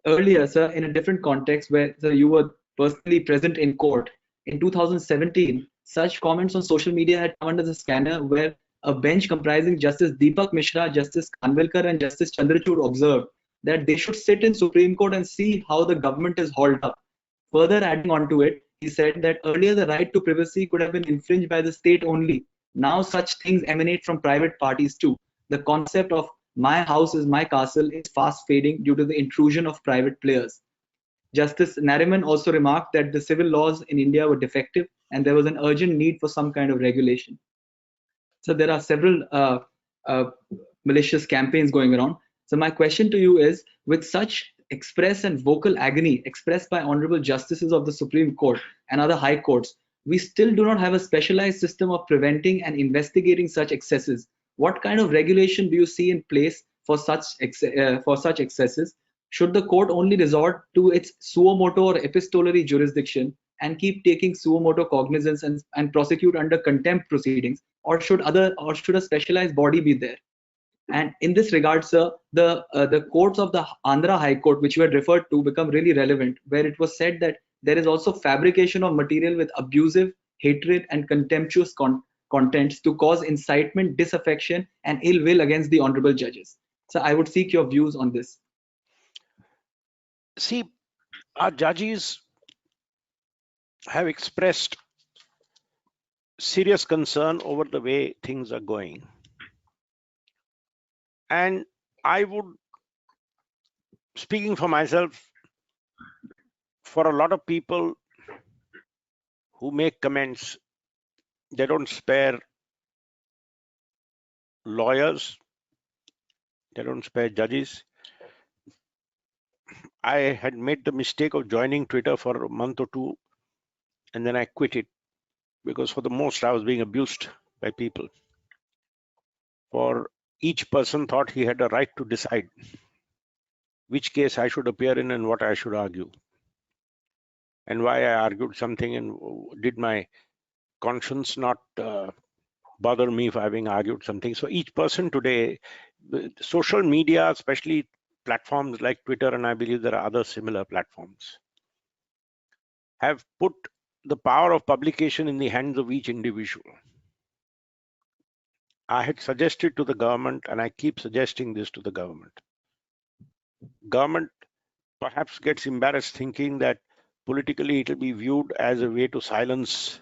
Speaker 3: Earlier, sir, in a different context where sir, you were personally present in court, in 2017, such comments on social media had come under the scanner where a bench comprising Justice Deepak Mishra, Justice Kanvilkar, and Justice Chandrachud observed that they should sit in Supreme Court and see how the government is hauled up. Further adding on to it, he said that earlier the right to privacy could have been infringed by the state only. Now such things emanate from private parties too. The concept of my house is my castle is fast fading due to the intrusion of private players. Justice Nariman also remarked that the civil laws in India were defective and there was an urgent need for some kind of regulation. So there are several malicious campaigns going around. So my question to you is, with such express and vocal agony expressed by honorable justices of the Supreme Court and other high courts, we still do not have a specialized system of preventing and investigating such excesses. What kind of regulation do you see in place for such excesses? Should the court only resort to its suo motu or epistolary jurisdiction and keep taking suo motu cognizance and prosecute under contempt proceedings, or should a specialized body be there? And in this regard, sir, the courts of the Andhra High Court, which you had referred to, become really relevant, where it was said that there is also fabrication of material with abusive, hatred, and contemptuous contents to cause incitement, disaffection, and ill will against the honorable judges. So I would seek your views on this.
Speaker 4: See, our judges have expressed serious concern over the way things are going. And I would, speaking for myself, for a lot of people who make comments, they don't spare lawyers, they don't spare judges. I had made the mistake of joining Twitter for a month or two, and then I quit it because for the most I was being abused by people. For each person thought he had a right to decide which case I should appear in and what I should argue, and why I argued something, and did my conscience not bother me for having argued something. So each person today, social media, especially platforms like Twitter, and I believe there are other similar platforms, have put the power of publication in the hands of each individual. I had suggested to the government, and I keep suggesting this to the government. Government perhaps gets embarrassed thinking that politically it will be viewed as a way to silence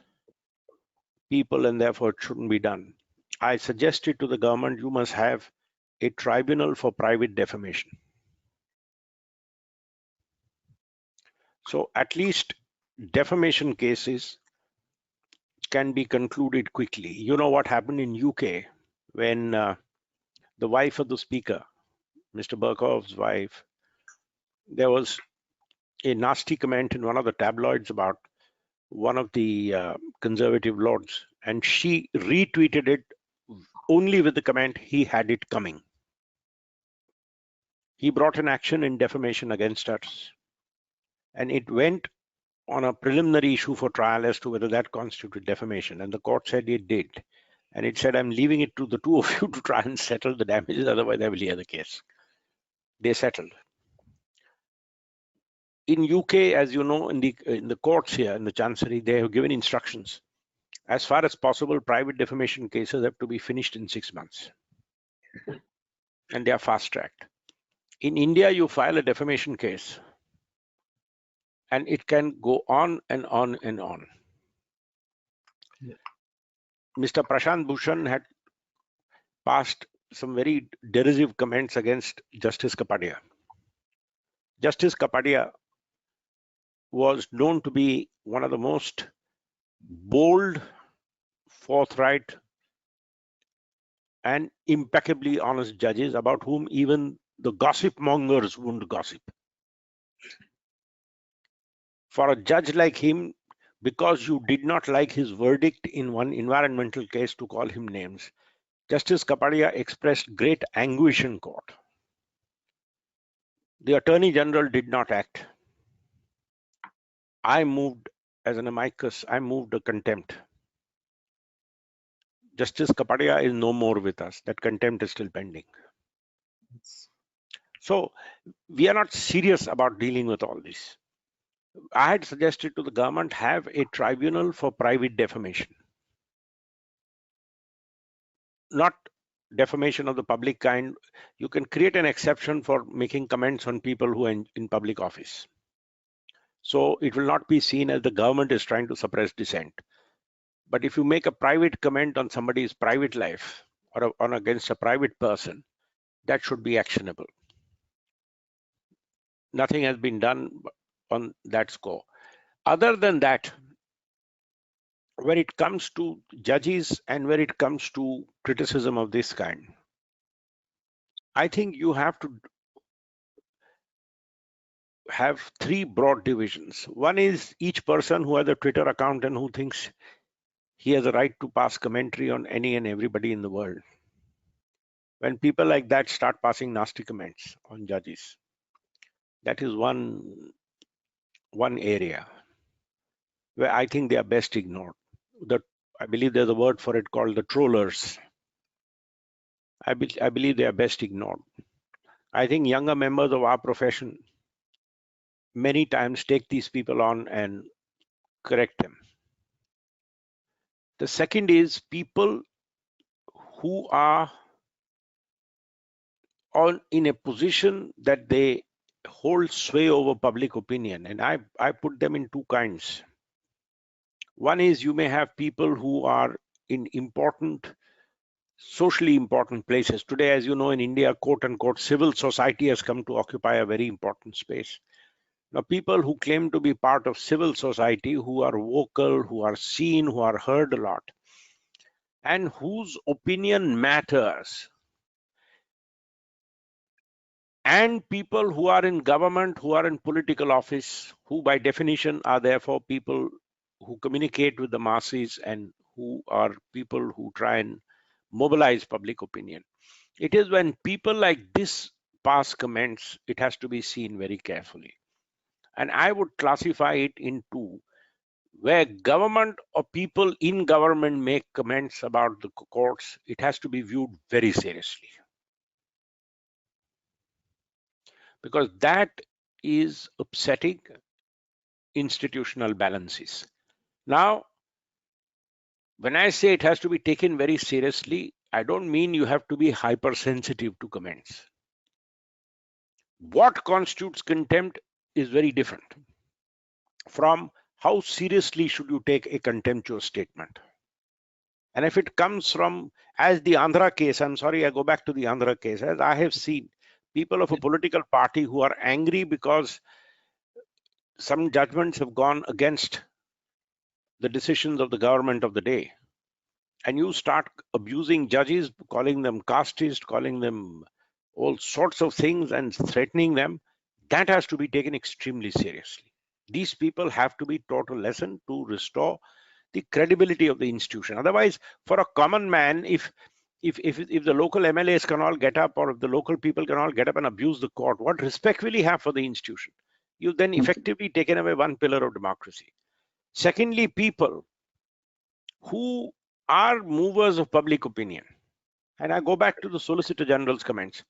Speaker 4: people and therefore it shouldn't be done. I suggested to the government, you must have a tribunal for private defamation. So at least defamation cases can be concluded quickly. You know what happened in UK when the wife of the speaker, Mr. Burkhoff's wife, there was a nasty comment in one of the tabloids about one of the conservative lords, and she retweeted it only with the comment, he had it coming. He brought an action in defamation against us, and it went on a preliminary issue for trial as to whether that constituted defamation, and the court said it did. And it said, I'm leaving it to the two of you to try and settle the damages, otherwise I will hear the case. They settled. In UK, as you know, in the courts here, in the Chancery, they have given instructions. As far as possible, private defamation cases have to be finished in 6 months. And they are fast-tracked. In India, you file a defamation case, and it can go on and on and on. Yeah. Mr. Prashant Bhushan had passed some very derisive comments against Justice Kapadia. Justice Kapadia was known to be one of the most bold, forthright, and impeccably honest judges about whom even the gossip mongers wouldn't gossip. For a judge like him, because you did not like his verdict in one environmental case, to call him names, Justice Kapadia expressed great anguish in court. The Attorney General did not act. I moved, as an amicus, I moved a contempt. Justice Kapadia is no more with us. That contempt is still pending. So we are not serious about dealing with all this. I had suggested to the government have a tribunal for private defamation. Not defamation of the public kind. You can create an exception for making comments on people who are in public office. So it will not be seen as the government is trying to suppress dissent. But if you make a private comment on somebody's private life or on against a private person, that should be actionable. Nothing has been done on that score. Other than that, when it comes to judges and when it comes to criticism of this kind, I think you have to have three broad divisions. One is each person who has a Twitter account and who thinks he has a right to pass commentary on any and everybody in the world. When people like that start passing nasty comments on judges, that is one area where I think they are best ignored. I believe there's a word for it called the trollers. I believe they are best ignored. I think younger members of our profession many times take these people on and correct them. The second is people who are in a position that they hold sway over public opinion, and I put them in two kinds. One is you may have people who are in socially important places. Today, as you know, in India, quote unquote, civil society has come to occupy a very important space. Now, people who claim to be part of civil society, who are vocal, who are seen, who are heard a lot, and whose opinion matters, and people who are in government, who are in political office, who by definition are therefore people who communicate with the masses and who are people who try and mobilize public opinion. It is when people like this pass comments, it has to be seen very carefully. And I would classify it in two, where government or people in government make comments about the courts, it has to be viewed very seriously. Because that is upsetting institutional balances. Now, when I say it has to be taken very seriously, I don't mean you have to be hypersensitive to comments. What constitutes contempt is very different from how seriously should you take a contemptuous statement. And if it comes from, as the Andhra case, I'm sorry, I go back to the Andhra case, as I have seen people of a political party who are angry because some judgments have gone against the decisions of the government of the day. And you start abusing judges, calling them casteist, calling them all sorts of things and threatening them, that has to be taken extremely seriously. These people have to be taught a lesson to restore the credibility of the institution. Otherwise, for a common man, if the local MLAs can all get up, or if the local people can all get up and abuse the court, what respect will he have for the institution? You've then effectively taken away one pillar of democracy. Secondly, people who are movers of public opinion. And I go back to the Solicitor General's comments.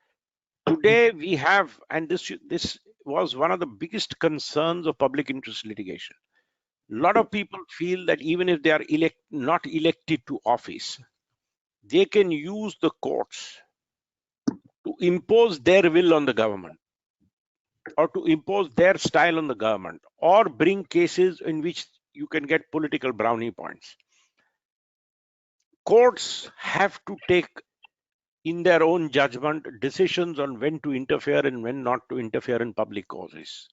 Speaker 4: Today we have, and this was one of the biggest concerns of public interest litigation. A lot of people feel that even if they are not elected to office, they can use the courts to impose their will on the government, or to impose their style on the government, or bring cases in which you can get political brownie points. Courts have to take in their own judgment decisions on when to interfere and when not to interfere in public causes.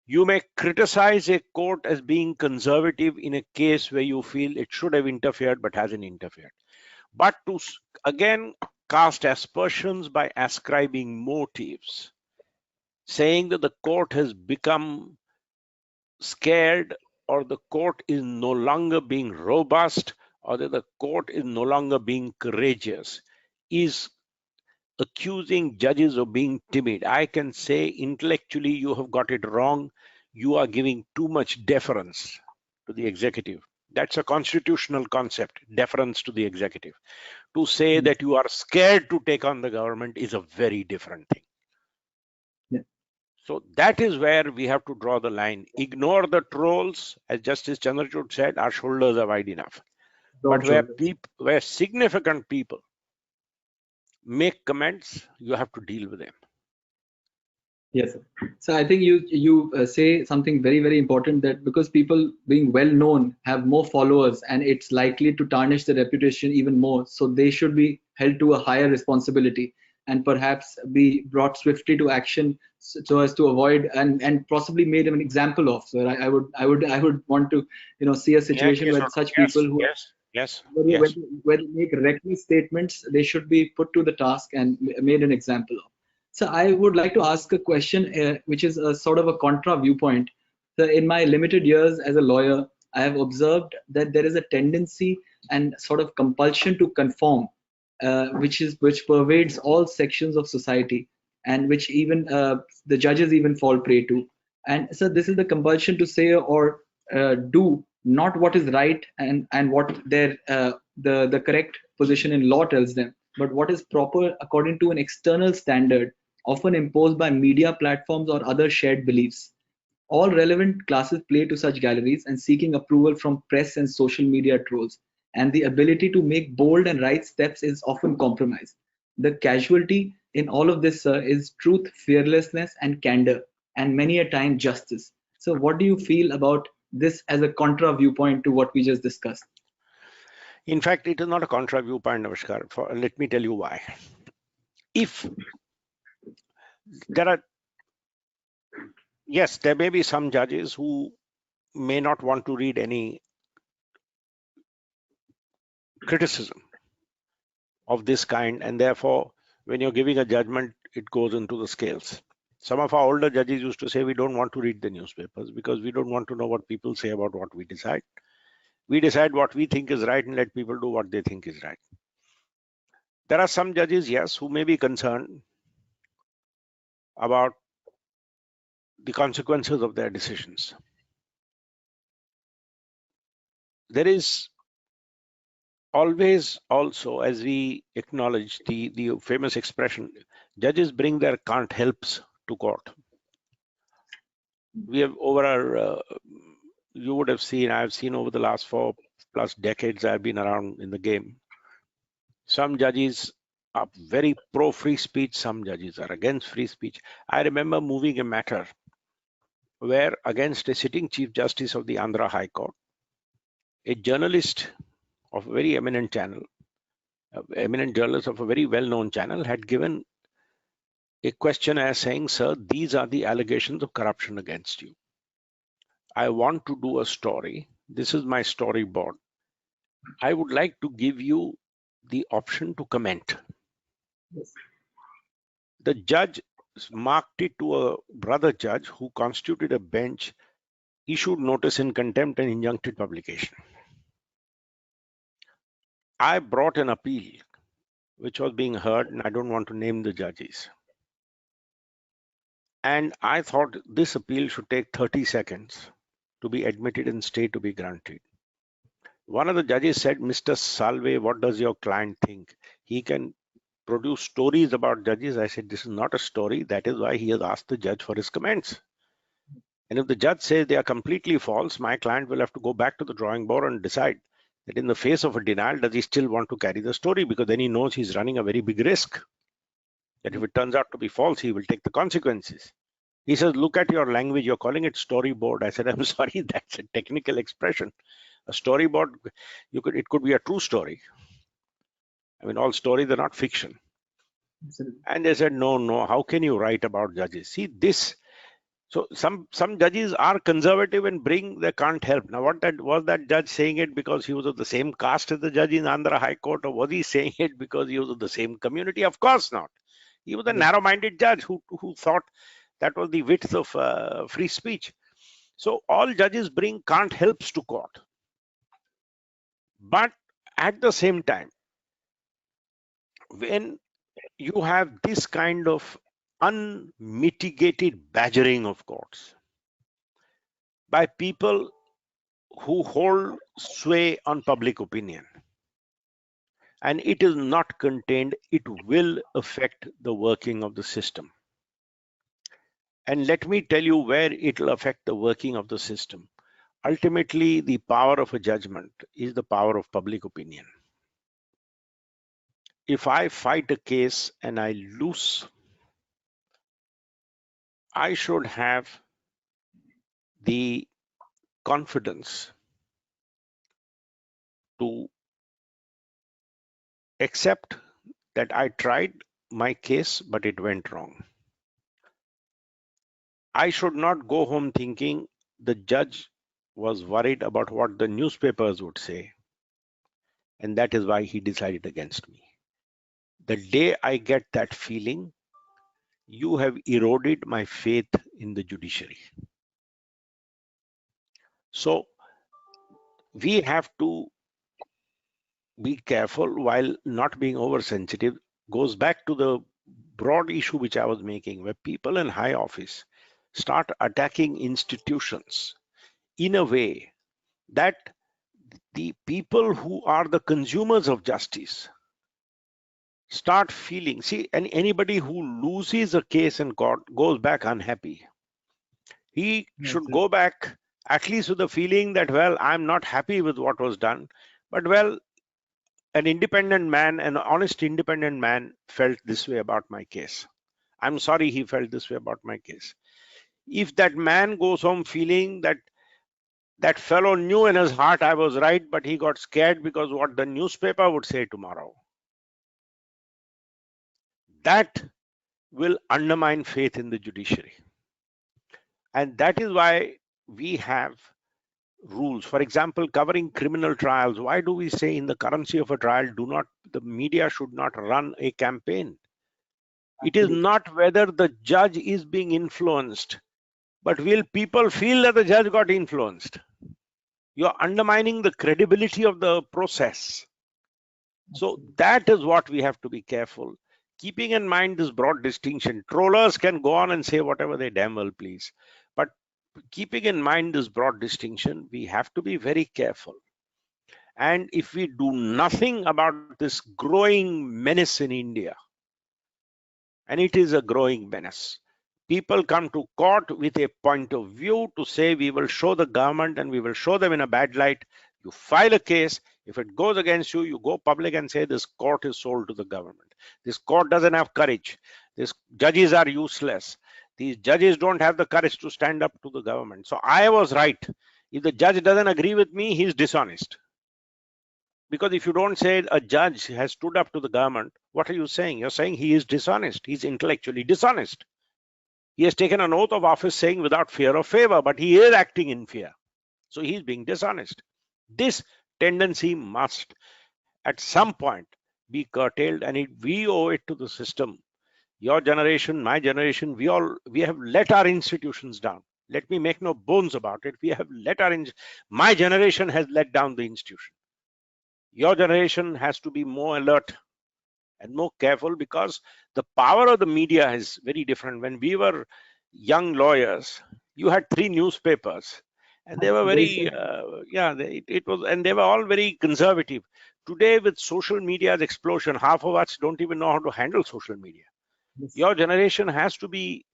Speaker 4: You may criticize a court as being conservative in a case where you feel it should have interfered but hasn't interfered. But to again cast aspersions by ascribing motives, saying that the court has become scared, or the court is no longer being robust, or that the court is no longer being courageous, is accusing judges of being timid. I can say intellectually you have got it wrong. You are giving too much deference to the executive. That's a constitutional concept, deference to the executive. To say that you are scared to take on the government is a very different thing.
Speaker 3: Yeah.
Speaker 4: So that is where we have to draw the line. Ignore the trolls. As Justice Chandrachud said, our shoulders are wide enough. But where significant people make comments, you have to deal with them.
Speaker 3: Yes, sir. So I think you say something very important, that because people being well known have more followers, and it's likely to tarnish their reputation even more, so they should be held to a higher responsibility and perhaps be brought swiftly to action so as to avoid and possibly made an example of. So I would want to see a situation where such people who where they make reckless statements, they should be put to the task and made an example of. So I would like to ask a question, which is a sort of a contra viewpoint. So in my limited years as a lawyer, I have observed that there is a tendency and sort of compulsion to conform, which pervades all sections of society, and which even the judges even fall prey to. And so this is the compulsion to say or do not what is right and what the correct position in law tells them, but what is proper according to an external standard, often imposed by media platforms or other shared beliefs. All relevant classes play to such galleries and seeking approval from press and social media trolls, and the ability to make bold and right steps is often compromised. The casualty in all of this is truth, fearlessness, and candor, and many a time justice. So, what do you feel about this as a contra viewpoint to what we just discussed?
Speaker 4: In fact, it is not a contra viewpoint, Namaskar. Let me tell you why. If there are, yes, there may be some judges who may not want to read any criticism of this kind, and therefore, when you're giving a judgment, it goes into the scales. Some of our older judges used to say, we don't want to read the newspapers because we don't want to know what people say about what we decide. We decide what we think is right and let people do what they think is right. There are some judges, yes, who may be concerned about the consequences of their decisions. There is always also, as we acknowledge the famous expression, judges bring their can't helps to court. We have you would have seen, I've seen over the last 4+ decades I've been around in the game. Some judges are very pro free speech, some judges are against free speech. I remember moving a matter where, against a sitting Chief Justice of the Andhra High Court, a journalist of a very eminent channel, eminent journalist of a very well-known channel, had given a questionnaire saying, sir, these are the allegations of corruption against you. I want to do a story. This is my storyboard. I would like to give you the option to comment.
Speaker 3: Yes.
Speaker 4: The judge marked it to a brother judge who constituted a bench, issued notice in contempt and injuncted publication. I brought an appeal which was being heard, and I don't want to name the judges. And I thought this appeal should take 30 seconds to be admitted and stay to be granted. One of the judges said, Mr. Salve, what does your client think? He can produce stories about judges. I said, this is not a story. That is why he has asked the judge for his comments. And if the judge says they are completely false, my client will have to go back to the drawing board and decide that in the face of a denial, does he still want to carry the story? Because then he knows he's running a very big risk. That if it turns out to be false, he will take the consequences. He says, look at your language. You're calling it storyboard. I said, I'm sorry, that's a technical expression. A storyboard, it could be a true story. I mean, all stories are not fiction.
Speaker 3: Absolutely.
Speaker 4: And they said, no, how can you write about judges? See this. So some judges are conservative and they can't help. Now, was that judge saying it because he was of the same caste as the judge in Andhra High Court, or was he saying it because he was of the same community? Of course not. He was a narrow-minded judge who thought that was the width of free speech. So all judges bring can't helps to court. But at the same time, when you have this kind of unmitigated badgering of courts by people who hold sway on public opinion, and it is not contained, it will affect the working of the system. And let me tell you where it will affect the working of the system. Ultimately, the power of a judgment is the power of public opinion. If I fight a case and I lose, I should have the confidence to accept that I tried my case, but it went wrong. I should not go home thinking the judge was worried about what the newspapers would say, and that is why he decided against me. The day I get that feeling, you have eroded my faith in the judiciary. So we have to be careful while not being oversensitive. Goes back to the broad issue which I was making, where people in high office start attacking institutions in a way that the people who are the consumers of justice start feeling. See, and anybody who loses a case in court goes back unhappy. He should go back at least with the feeling that, well, I'm not happy with what was done, but well, an independent man, an honest independent man felt this way about my case. I'm sorry he felt this way about my case. If that man goes home feeling that that fellow knew in his heart I was right, but he got scared because what the newspaper would say tomorrow, that will undermine faith in the judiciary. And that is why we have rules. For example, covering criminal trials. Why do we say in the currency of a trial, the media should not run a campaign? It is not whether the judge is being influenced, but will people feel that the judge got influenced? You're undermining the credibility of the process. So that is what we have to be careful. Keeping in mind this broad distinction, trollers can go on and say whatever they damn well please. But keeping in mind this broad distinction, we have to be very careful. And if we do nothing about this growing menace in India, and it is a growing menace, people come to court with a point of view to say we will show the government and we will show them in a bad light. You file a case. If it goes against you, you go public and say this court is sold to the government. This court doesn't have courage. These judges are useless. These judges don't have the courage to stand up to the government. So I was right. If the judge doesn't agree with me, he's dishonest. Because if you don't say a judge has stood up to the government, what are you saying? You're saying he is dishonest. He's intellectually dishonest. He has taken an oath of office saying without fear or favor, but he is acting in fear. So he's being dishonest. This tendency must at some point be curtailed, and we owe it to the system. Your generation, my generation, we have let our institutions down. Let me make no bones about it. We have let my generation has let down the institution. Your generation has to be more alert and more careful, because the power of the media is very different. When we were young lawyers, you had 3 newspapers, and they were very, and they were all very conservative. Today, with social media's explosion, half of us don't even know how to handle social media. Yes. Your generation has to be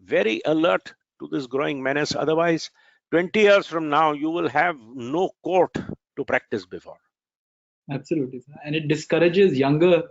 Speaker 4: very alert to this growing menace. Otherwise, 20 years from now, you will have no court to practice before.
Speaker 3: Absolutely, and it discourages younger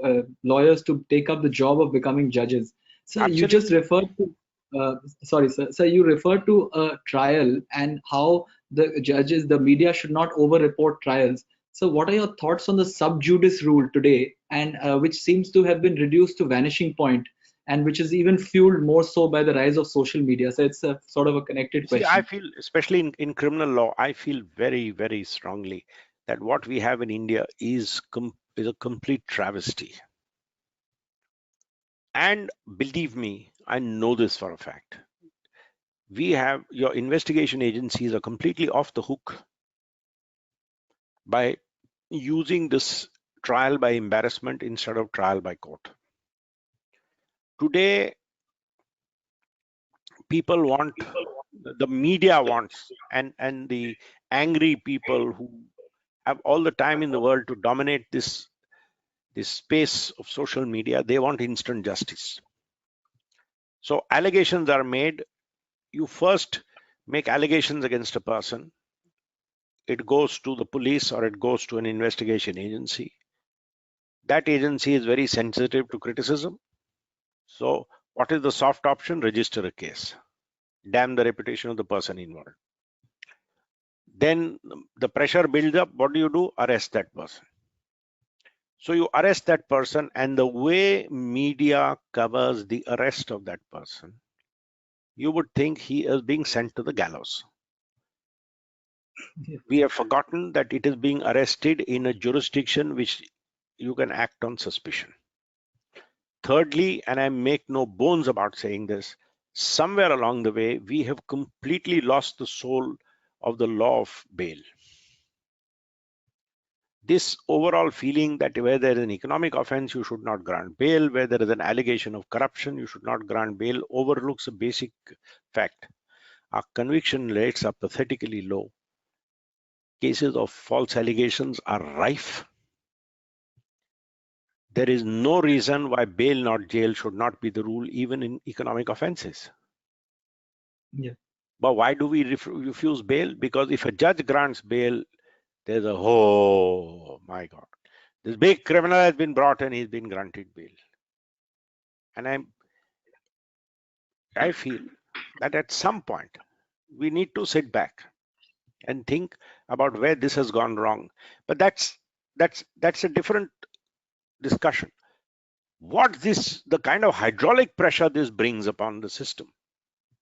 Speaker 3: lawyers to take up the job of becoming judges. So absolutely. You just referred to, sorry, sir. So you referred to a trial and how the judges, the media should not over-report trials. So what are your thoughts on the sub judice rule today, and which seems to have been reduced to vanishing point, and which is even fueled more so by the rise of social media. So it's a sort of a connected
Speaker 4: See,
Speaker 3: question.
Speaker 4: I feel, especially in criminal law, I feel very, very strongly that what we have in India is a complete travesty. And believe me, I know this for a fact. Your investigation agencies are completely off the hook by using this trial by embarrassment instead of trial by court. Today, people want, the media wants, and the angry people who have all the time in the world to dominate this space of social media, they want instant justice. So allegations are made. You first make allegations against a person. It goes to the police or it goes to an investigation agency. That agency is very sensitive to criticism. So what is the soft option? Register a case. Damn the reputation of the person involved. Then the pressure builds up. What do? Arrest that person. So you arrest that person, and the way media covers the arrest of that person, you would think he is being sent to the gallows. We have forgotten that it is being arrested in a jurisdiction which you can act on suspicion. Thirdly, and I make no bones about saying this, somewhere along the way, we have completely lost the soul of the law of bail. This overall feeling that where there is an economic offense, you should not grant bail, where there is an allegation of corruption, you should not grant bail, overlooks a basic fact. Our conviction rates are pathetically low. Cases of false allegations are rife. There is no reason why bail, not jail, should not be the rule, even in economic offenses.
Speaker 3: Yeah.
Speaker 4: But why do we refuse bail? Because if a judge grants bail, there's a, oh my God, this big criminal has been brought and he's been granted bail. And I feel that at some point we need to sit back and think about where this has gone wrong. But that's a different discussion. The kind of hydraulic pressure this brings upon the system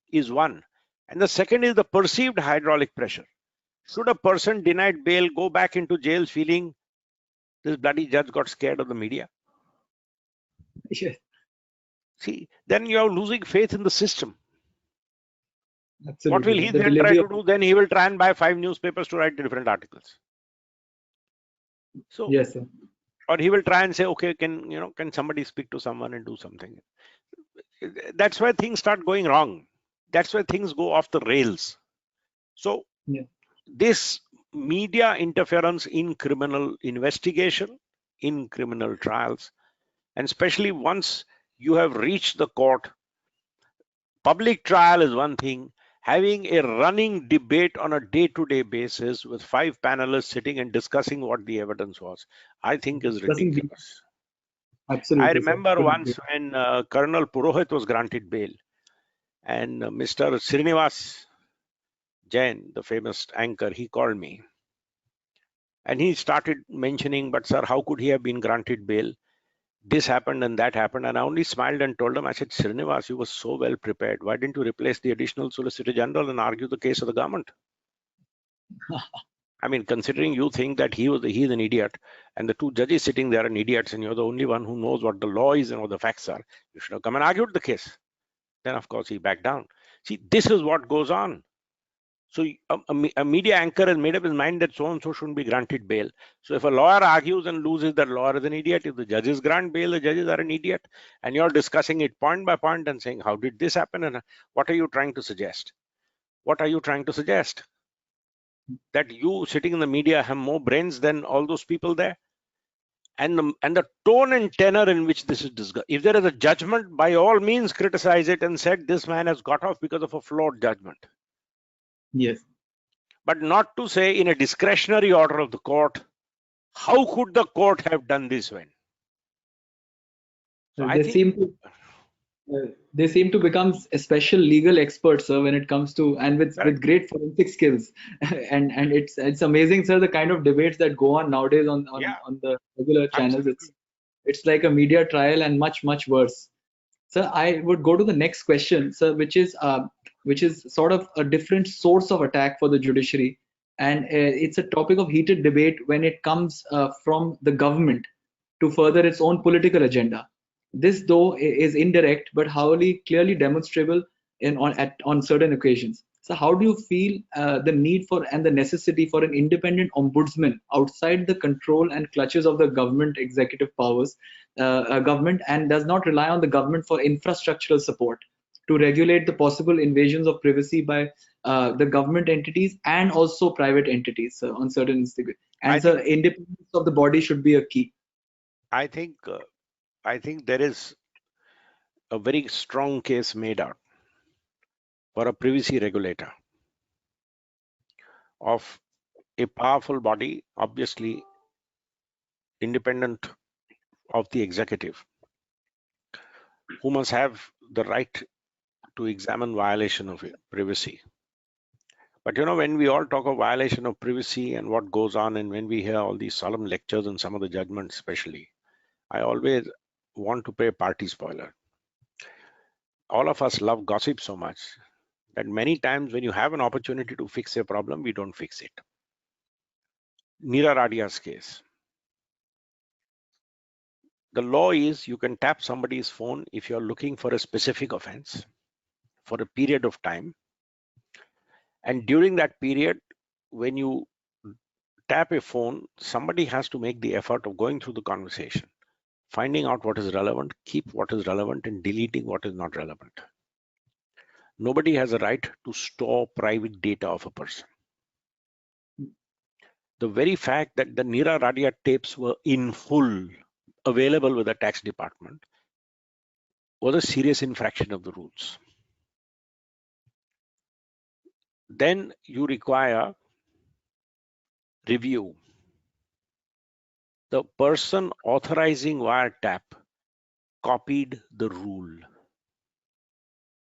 Speaker 4: is one. And the second is the perceived hydraulic pressure. Should a person denied bail go back into jail feeling this bloody judge got scared of the media?
Speaker 3: Yeah.
Speaker 4: See, then you are losing faith in the system.
Speaker 3: Absolutely.
Speaker 4: What will he then try to do? Then he will try and buy 5 newspapers to write different articles. So,
Speaker 3: yes, sir.
Speaker 4: Or he will try and say, okay, can somebody speak to someone and do something? That's where things start going wrong. That's where things go off the rails. So this media interference in criminal investigation, in criminal trials, and especially once you have reached the court, public trial is one thing. Having a running debate on a day-to-day basis with 5 panelists sitting and discussing what the evidence was, I think is ridiculous.
Speaker 3: Absolutely.
Speaker 4: I remember once when Colonel Purohit was granted bail, and Mr. Srinivas Jain, the famous anchor, he called me. And he started mentioning, but sir, how could he have been granted bail? This happened and that happened. And I only smiled and told him, I said, Srinivas, you were so well prepared. Why didn't you replace the additional Solicitor General and argue the case of the government? I mean, considering you think that he's an idiot and the 2 judges sitting there are idiots and you're the only one who knows what the law is and what the facts are, you should have come and argued the case. Then, of course, he backed down. See, this is what goes on. So a media anchor has made up his mind that so-and-so shouldn't be granted bail. So if a lawyer argues and loses, that lawyer is an idiot. If the judges grant bail, the judges are an idiot. And you're discussing it point by point and saying, how did this happen? And what are you trying to suggest? What are you trying to suggest? That you sitting in the media have more brains than all those people there? And the tone and tenor in which this is discussed. If there is a judgment, by all means criticize it and said this man has got off because of a flawed judgment.
Speaker 3: Yes.
Speaker 4: But not to say in a discretionary order of the court, how could the court have done this when? So
Speaker 3: they seem to become a special legal experts, sir, when it comes to, and with great forensic skills. and it's amazing, sir, the kind of debates that go on nowadays on the regular channels. It's like a media trial and much worse. Sir, I would go to the next question, sir, which is sort of a different source of attack for the judiciary, and it's a topic of heated debate when it comes from the government to further its own political agenda. This, though, is indirect but however clearly demonstrable on certain occasions. So, how do you feel the need for and the necessity for an independent ombudsman outside the control and clutches of the government executive powers, government, and does not rely on the government for infrastructural support to regulate the possible invasions of privacy by the government entities and also private entities on certain institutions? And the independence of the body should be a key.
Speaker 4: I think there is a very strong case made out for a privacy regulator of a powerful body, obviously independent of the executive, who must have the right to examine violation of privacy. But when we all talk of violation of privacy and what goes on, and when we hear all these solemn lectures and some of the judgments especially, I always want to play a party spoiler. All of us love gossip so much that many times when you have an opportunity to fix a problem, we don't fix it. Neera Radia's case. The law is you can tap somebody's phone if you're looking for a specific offense for a period of time. And during that period, when you tap a phone, somebody has to make the effort of going through the conversation, finding out what is relevant, keep what is relevant, and deleting what is not relevant. Nobody has a right to store private data of a person. The very fact that the Neera Radia tapes were in full available with the tax department was a serious infraction of the rules. Then you require review. The person authorizing wiretap copied the rule,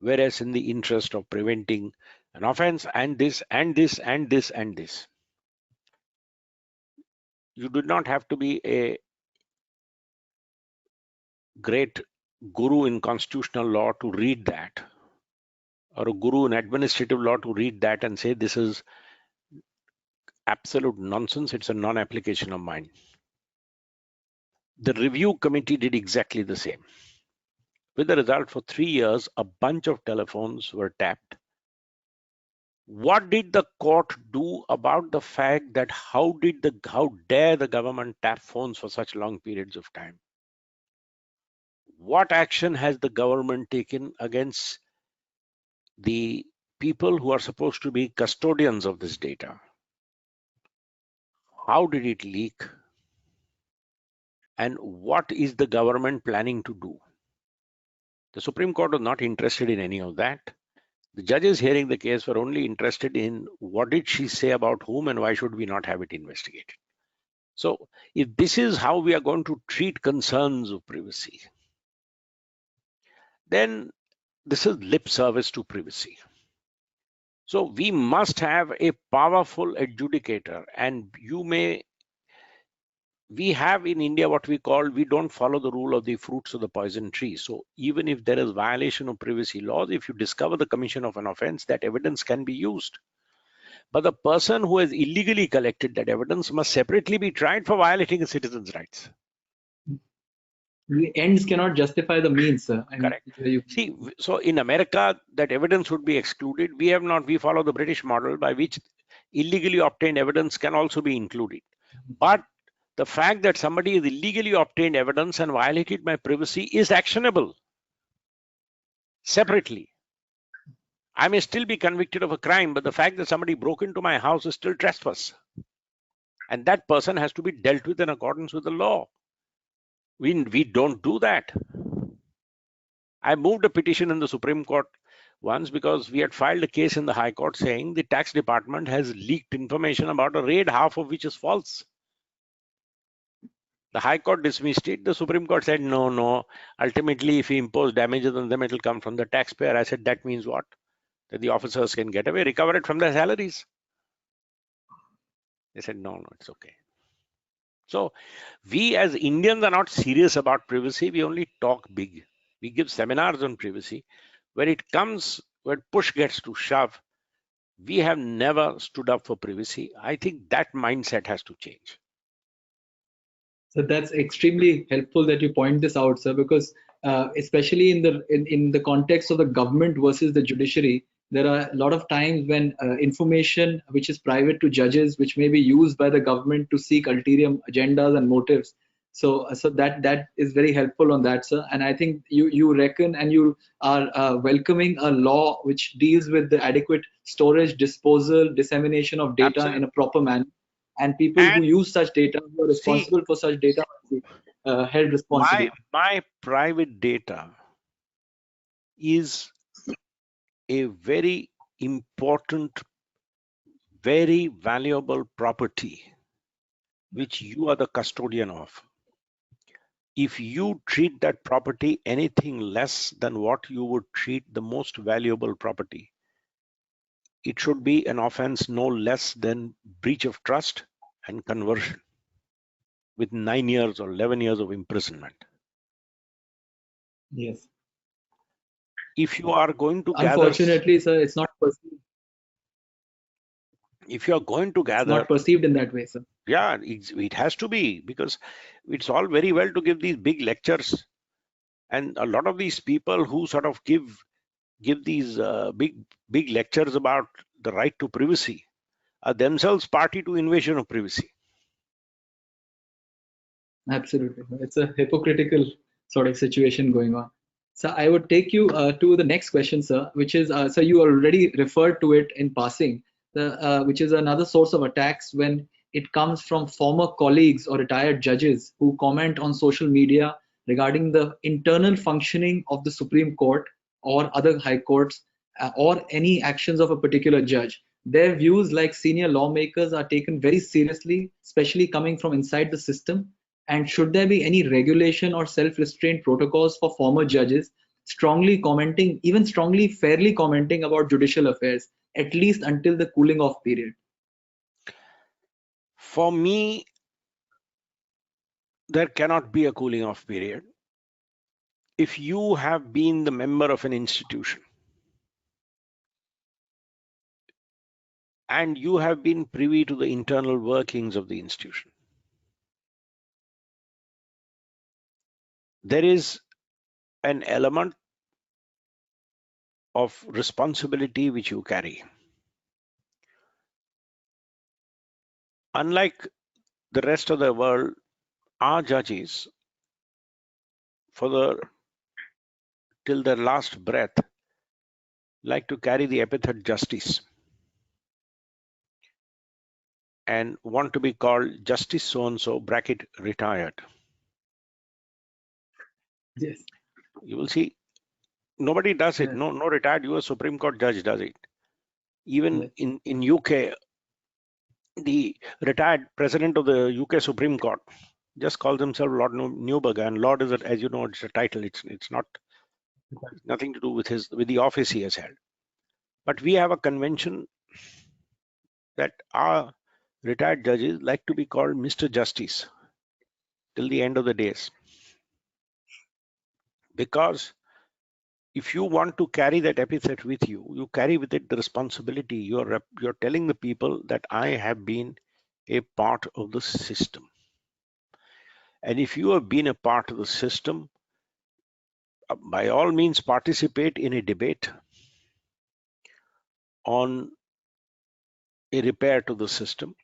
Speaker 4: whereas in the interest of preventing an offense and this and this and this and this, you do not have to be a great guru in constitutional law to read that, or a guru in administrative law to read that and say this is absolute nonsense, it's a non-application of mine. The review committee did exactly the same. With the result, for 3 years, a bunch of telephones were tapped. What did the court do about the fact that how dare the government tap phones for such long periods of time? What action has the government taken against the people who are supposed to be custodians of this data? How did it leak? And what is the government planning to do? The Supreme Court was not interested in any of that. The judges hearing the case were only interested in what did she say about whom and why should we not have it investigated. So if this is how we are going to treat concerns of privacy, then this is lip service to privacy. So we must have a powerful adjudicator, and we have in India what we call, we don't follow the rule of the fruits of the poison tree. So even if there is violation of privacy laws, if you discover the commission of an offense, that evidence can be used. But the person who has illegally collected that evidence must separately be tried for violating a citizen's rights.
Speaker 3: The ends cannot justify the means, sir.
Speaker 4: Correct. See, so in America, that evidence would be excluded. We have not, we follow the British model by which illegally obtained evidence can also be included. But the fact that somebody has illegally obtained evidence and violated my privacy is actionable separately. I may still be convicted of a crime, but the fact that somebody broke into my house is still trespass. And that person has to be dealt with in accordance with the law. We don't do that. I moved a petition in the Supreme Court once because we had filed a case in the High Court saying the tax department has leaked information about a raid, half of which is false. The High Court dismissed it. The Supreme Court said, no. Ultimately, if we impose damages on them, it will come from the taxpayer. I said, that means what? That the officers can get away, recover it from their salaries. They said, no, it's okay. So we as Indians are not serious about privacy. We only talk big. We give seminars on privacy. When push gets to shove, we have never stood up for privacy. I think that mindset has to change.
Speaker 3: So that's extremely helpful that you point this out, sir, because especially in the context of the government versus the judiciary, there are a lot of times when information which is private to judges, which may be used by the government to seek ulterior agendas and motives. So that is very helpful on that, sir. And I think you reckon and you are welcoming a law which deals with the adequate storage, disposal, dissemination of data
Speaker 4: Absolutely.
Speaker 3: in a proper manner. And people who use such data, who are responsible for such data, must be held responsible.
Speaker 4: My private data is a very important, very valuable property, which you are the custodian of. If you treat that property anything less than what you would treat the most valuable property, it should be an offense no less than breach of trust and conversion with 9 years or 11 years of imprisonment.
Speaker 3: Yes.
Speaker 4: If you are going to
Speaker 3: Unfortunately, sir, it's not perceived.
Speaker 4: If you are going to gather,
Speaker 3: it's not perceived in that way, sir.
Speaker 4: Yeah, it has to be, because it's all very well to give these big lectures, and a lot of these people who sort of give these big lectures about the right to privacy are themselves party to invasion of privacy.
Speaker 3: Absolutely, it's a hypocritical sort of situation going on. So I would take you to the next question, sir, which is so you already referred to it in passing, which is another source of attacks when it comes from former colleagues or retired judges who comment on social media regarding the internal functioning of the Supreme Court or other high courts or any actions of a particular judge. Their views, like senior lawmakers, are taken very seriously, especially coming from inside the system. And should there be any regulation or self-restraint protocols for former judges strongly commenting, even strongly, fairly commenting about judicial affairs, at least until the cooling off period?
Speaker 4: For me, there cannot be a cooling off period. If you have been the member of an institution and you have been privy to the internal workings of the institution, there is an element of responsibility which you carry. Unlike the rest of the world, our judges, till their last breath, like to carry the epithet justice and want to be called Justice so-and-so bracket retired.
Speaker 3: Yes.
Speaker 4: You will see, nobody does it. No retired US Supreme Court judge does it. Even in UK, the retired president of the UK Supreme Court just calls himself Lord Newberger, and Lord is, as you know, it's a title. It's not nothing to do with the office he has held. But we have a convention that our retired judges like to be called Mr. Justice till the end of the days, because if you want to carry that epithet with you, you carry with it the responsibility. You're telling the people that I have been a part of the system. And if you have been a part of the system, by all means participate in a debate on a repair to the system.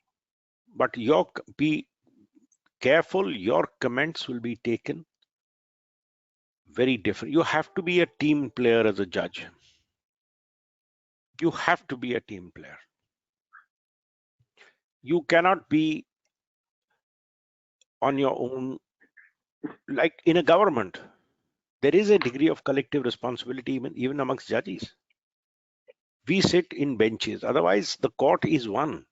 Speaker 4: But be careful, your comments will be taken very different. You have to be a team player as a judge. You have to be a team player. You cannot be on your own. Like in a government, there is a degree of collective responsibility even amongst judges. We sit in benches, otherwise the court is one,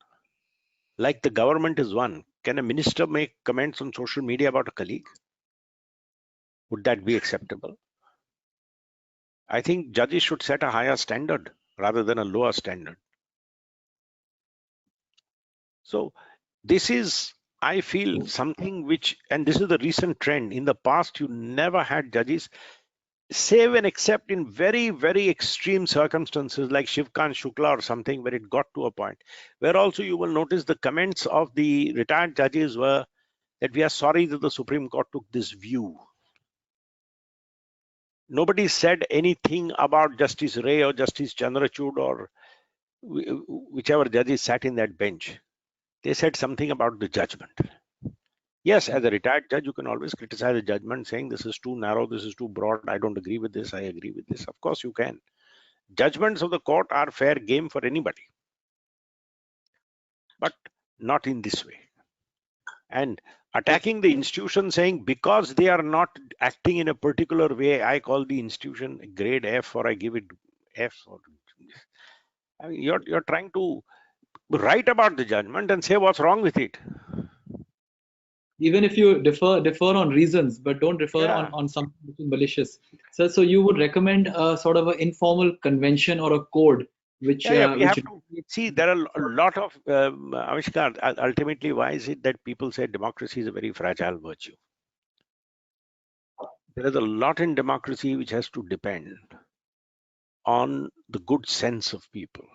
Speaker 4: like the government is one. Can a minister make comments on social media about a colleague? Would that be acceptable? I think judges should set a higher standard rather than a lower standard. So this is, I feel, something which, and this is the recent trend. In the past, you never had judges. save and except in very, very extreme circumstances like Shivkant Shukla or something, where it got to a point where also you will notice the comments of the retired judges were that we are sorry that the Supreme Court took this view. Nobody said anything about Justice Ray or Justice Chandrachud or whichever judges sat in that bench. They said something about the judgment. Yes, as a retired judge, you can always criticize a judgment saying this is too narrow, this is too broad, I don't agree with this, I agree with this. Of course you can. Judgments of the court are fair game for anybody, but not in this way. And attacking the institution saying because they are not acting in a particular way, I call the institution grade F or I give it F. Or, I mean, you're trying to write about the judgment and say what's wrong with it.
Speaker 3: Even if you defer on reasons, but don't defer on something which is malicious. So you would recommend a sort of an informal convention or a code which
Speaker 4: we have to see. There are a lot of Avishkar. Ultimately, why is it that people say democracy is a very fragile virtue? There is a lot in democracy which has to depend on the good sense of people.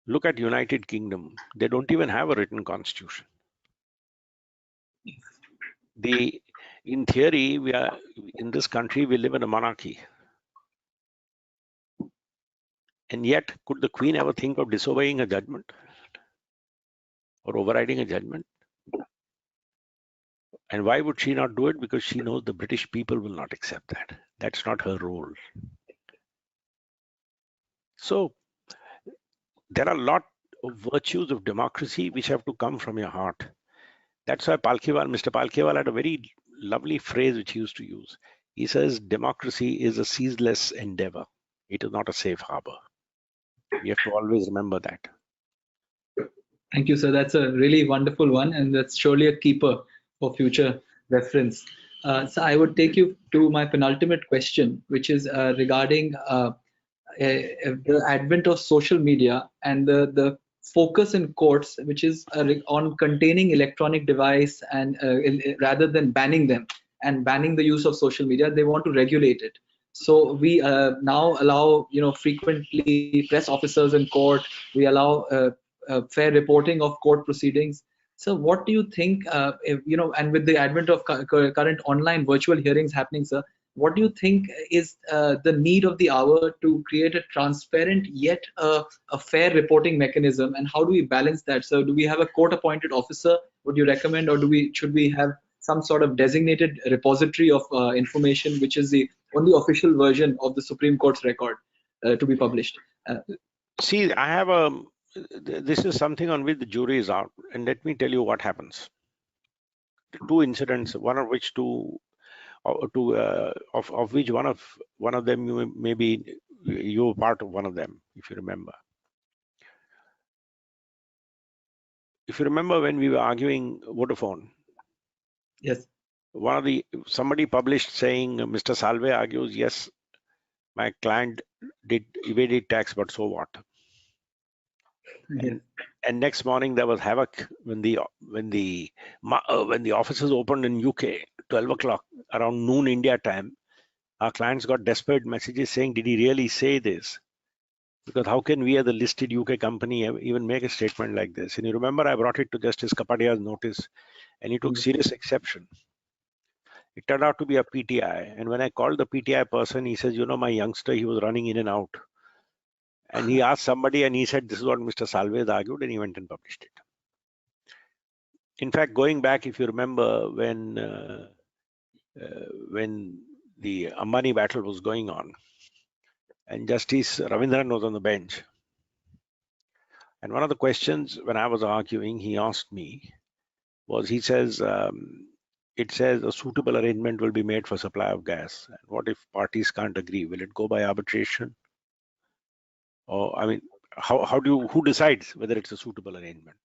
Speaker 4: Look at United Kingdom. They don't even have a written constitution. In theory, we are in this country, we live in a monarchy. And yet, could the Queen ever think of disobeying a judgment or overriding a judgment? And why would she not do it? Because she knows the British people will not accept that. That's not her role. So there are a lot of virtues of democracy which have to come from your heart. That's why Mr. Palkhiwal had a very lovely phrase which he used to use. He says, democracy is a ceaseless endeavor. It is not a safe harbor. We have to always remember that.
Speaker 3: Thank you, sir. That's a really wonderful one, and that's surely a keeper for future reference. So I would take you to my penultimate question, which is regarding the advent of social media and the focus in courts, which is on containing electronic device and rather than banning them and banning the use of social media, they want to regulate it. So we now allow, frequently press officers in court. We allow fair reporting of court proceedings. So what do you think, and with the advent of current online virtual hearings happening, sir, what do you think is the need of the hour to create a transparent yet a fair reporting mechanism, and how do we balance that? So do we have a court-appointed officer, would you recommend, or should we have some sort of designated repository of information, which is the only official version of the Supreme Court's record to be published?
Speaker 4: See, this is something on which the jury is out, and let me tell you what happens. Two incidents, one of which of which one of them maybe you were part of one of them, if you remember. If you remember when we were arguing Vodafone,
Speaker 3: yes,
Speaker 4: somebody published saying Mr. Salve argues, yes, my client did evaded tax, but so what? And next morning there was havoc when the offices opened in UK, 12 o'clock around noon India time. Our clients got desperate messages saying, did he really say this? Because how can we as a listed UK company even make a statement like this? And you remember I brought it to Justice Kapadia's notice, and he took serious exception. It turned out to be a PTI. And when I called the PTI person, he says, my youngster, he was running in and out. And he asked somebody and he said, this is what Mr. Salve argued, and he went and published it. In fact, going back, if you remember when the Ambani battle was going on, and Justice Ravindran was on the bench. And one of the questions when I was arguing, he asked me was, he says, it says a suitable arrangement will be made for supply of gas. And what if parties can't agree? Will it go by arbitration? Or, I mean, who decides whether it's a suitable arrangement?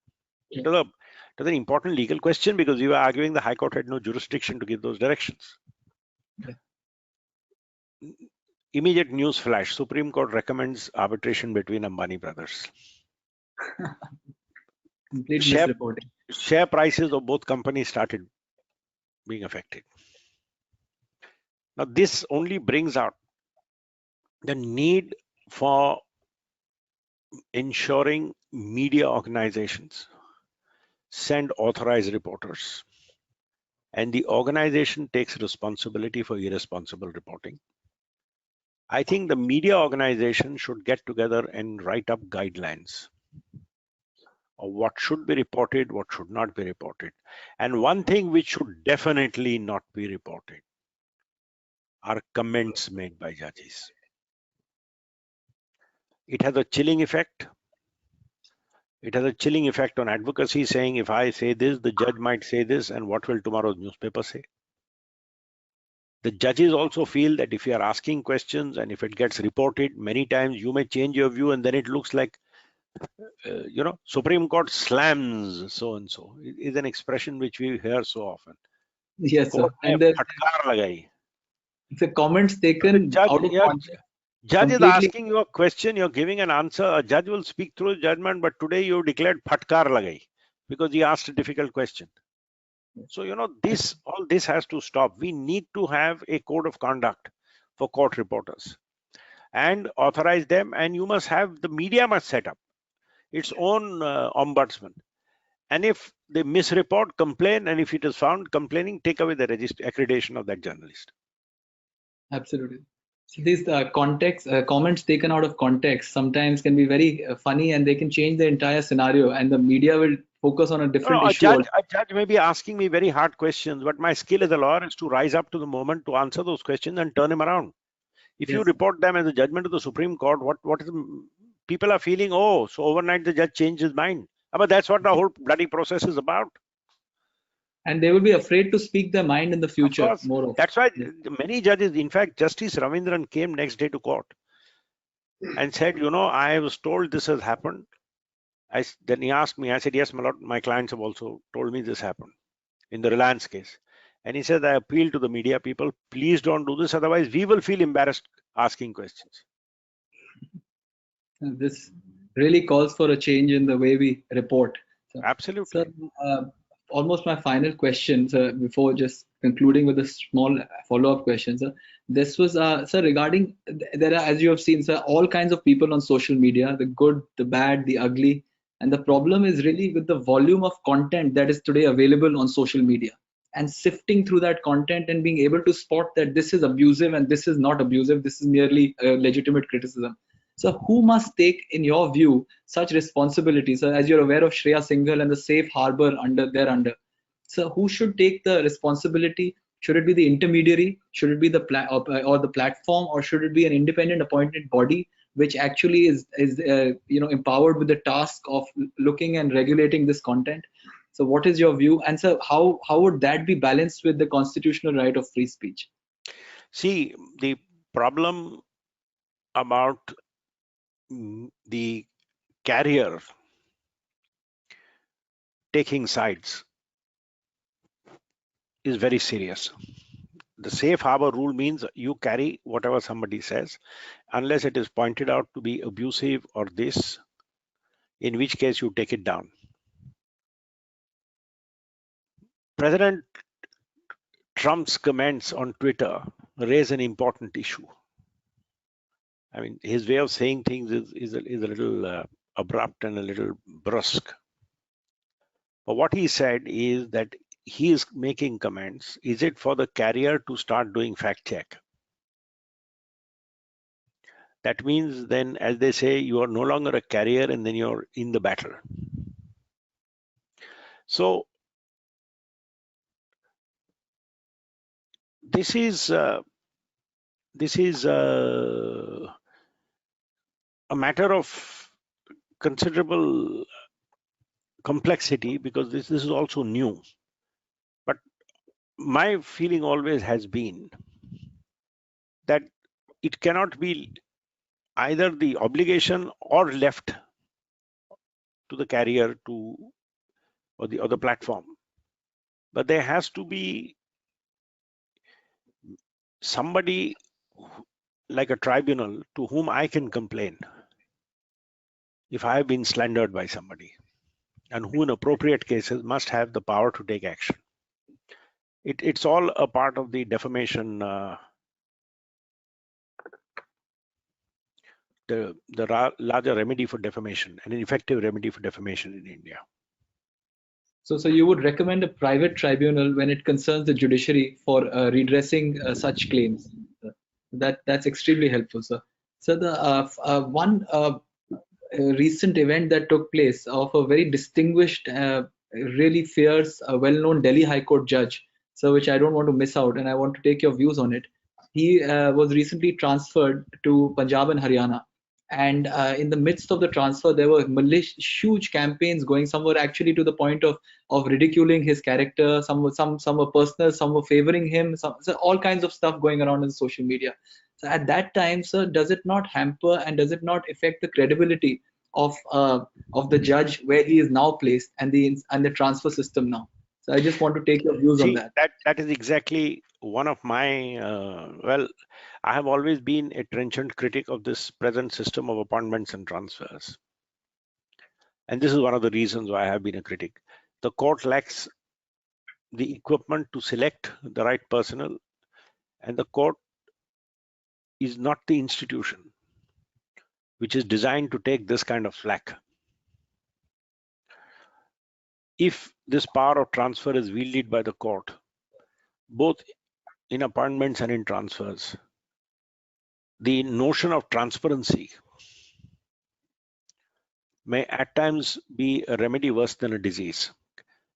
Speaker 4: Yeah. It was an important legal question because we were arguing the High Court had no jurisdiction to give those directions. Yeah. Immediate news flash, Supreme Court recommends arbitration between Ambani brothers.
Speaker 3: Complete misreporting.
Speaker 4: Share prices of both companies started being affected. Now, this only brings out the need for ensuring media organizations send authorized reporters, and the organization takes responsibility for irresponsible reporting. I think the media organization should get together and write up guidelines of what should be reported, what should not be reported. And one thing which should definitely not be reported are comments made by judges. It has a chilling effect. It has a chilling effect on advocacy, saying if I say this, the judge might say this, and what will tomorrow's newspaper say? The judges also feel that if you are asking questions and if it gets reported, many times you may change your view and then it looks like, Supreme Court slams so and so. It is an expression which we hear so often.
Speaker 3: Yes, sir.
Speaker 4: Court
Speaker 3: And
Speaker 4: ne phatkar lagai.
Speaker 3: the comments
Speaker 4: The
Speaker 3: taken
Speaker 4: judge,
Speaker 3: out of context.
Speaker 4: Judge is
Speaker 3: Completely.
Speaker 4: asking you a question, you're giving an answer. A judge will speak through judgment, but today you declared phatkar lagai because he asked a difficult question. So, all this has to stop. We need to have a code of conduct for court reporters and authorize them. And you must have, the media must set up its own ombudsman. And if they misreport, complain, and if it is found complaining, take away the accreditation of that journalist.
Speaker 3: Absolutely. So these comments taken out of context sometimes can be very funny, and they can change the entire scenario, and the media will focus on a different issue.
Speaker 4: A judge may be asking me very hard questions, but my skill as a lawyer is to rise up to the moment to answer those questions and turn him around. If you report them as a judgment of the Supreme Court, what is people are feeling? Oh, so overnight the judge changed his mind. But that's what the whole bloody process is about.
Speaker 3: And they will be afraid to speak their mind in the future. More of.
Speaker 4: That's why many judges, in fact, Justice Ravindran came next day to court and said, I was told this has happened. Then he asked me, I said, yes, my lord, my clients have also told me this happened in the Reliance case. And he said, I appeal to the media people, please don't do this, otherwise we will feel embarrassed asking questions.
Speaker 3: This really calls for a change in the way we report. So,
Speaker 4: absolutely.
Speaker 3: So, almost my final question, sir, before just concluding with a small follow-up question, sir. This was, sir, regarding, there are, as you have seen, sir, all kinds of people on social media, the good, the bad, the ugly. And the problem is really with the volume of content that is today available on social media, and sifting through that content and being able to spot that this is abusive and this is not abusive, this is merely legitimate criticism. So who must take, in your view, such responsibilities? So as you're aware of Shreya Singhal and the safe harbor under. So who should take the responsibility? Should it be the intermediary? Should it be the or the platform, or should it be an independent appointed body which actually is empowered with the task of looking and regulating this content? So what is your view? And so how would that be balanced with the constitutional right of free speech?
Speaker 4: See, the problem about the carrier taking sides is very serious. The safe harbor rule means you carry whatever somebody says, unless it is pointed out to be abusive or this, in which case you take it down. President Trump's comments on Twitter raise an important issue. I mean, his way of saying things is a little abrupt and a little brusque. But what he said is that he is making comments. Is it for the carrier to start doing fact check? That means then, as they say, you are no longer a carrier and then you're in the battle. So this is a matter of considerable complexity, because this is also new. But my feeling always has been that it cannot be either the obligation or left to the carrier or the platform, but there has to be somebody like a tribunal to whom I can complain if I have been slandered by somebody, and who in appropriate cases must have the power to take action. It's all a part of the defamation larger remedy for defamation and an effective remedy for defamation in India.
Speaker 3: So you would recommend a private tribunal when it concerns the judiciary for redressing such claims. That's extremely helpful, sir. So the one recent event that took place of a very distinguished, really fierce, well-known Delhi High Court judge, so which I don't want to miss out, and I want to take your views on it. He was recently transferred to Punjab and Haryana, and in the midst of the transfer, there were huge campaigns going. Some were actually to the point of ridiculing his character. Some were personal. Some were favoring him. So all kinds of stuff going around in social media. So at that time, sir, does it not hamper and does it not affect the credibility of the judge where he is now placed and the transfer system now? So I just want to take your views on that.
Speaker 4: That is exactly one of my well, I have always been a trenchant critic of this present system of appointments and transfers, and this is one of the reasons why I have been a critic. The court lacks the equipment to select the right personnel, and the court is not the institution which is designed to take this kind of slack. If this power of transfer is wielded by the court, both in appointments and in transfers, the notion of transparency may at times be a remedy worse than a disease.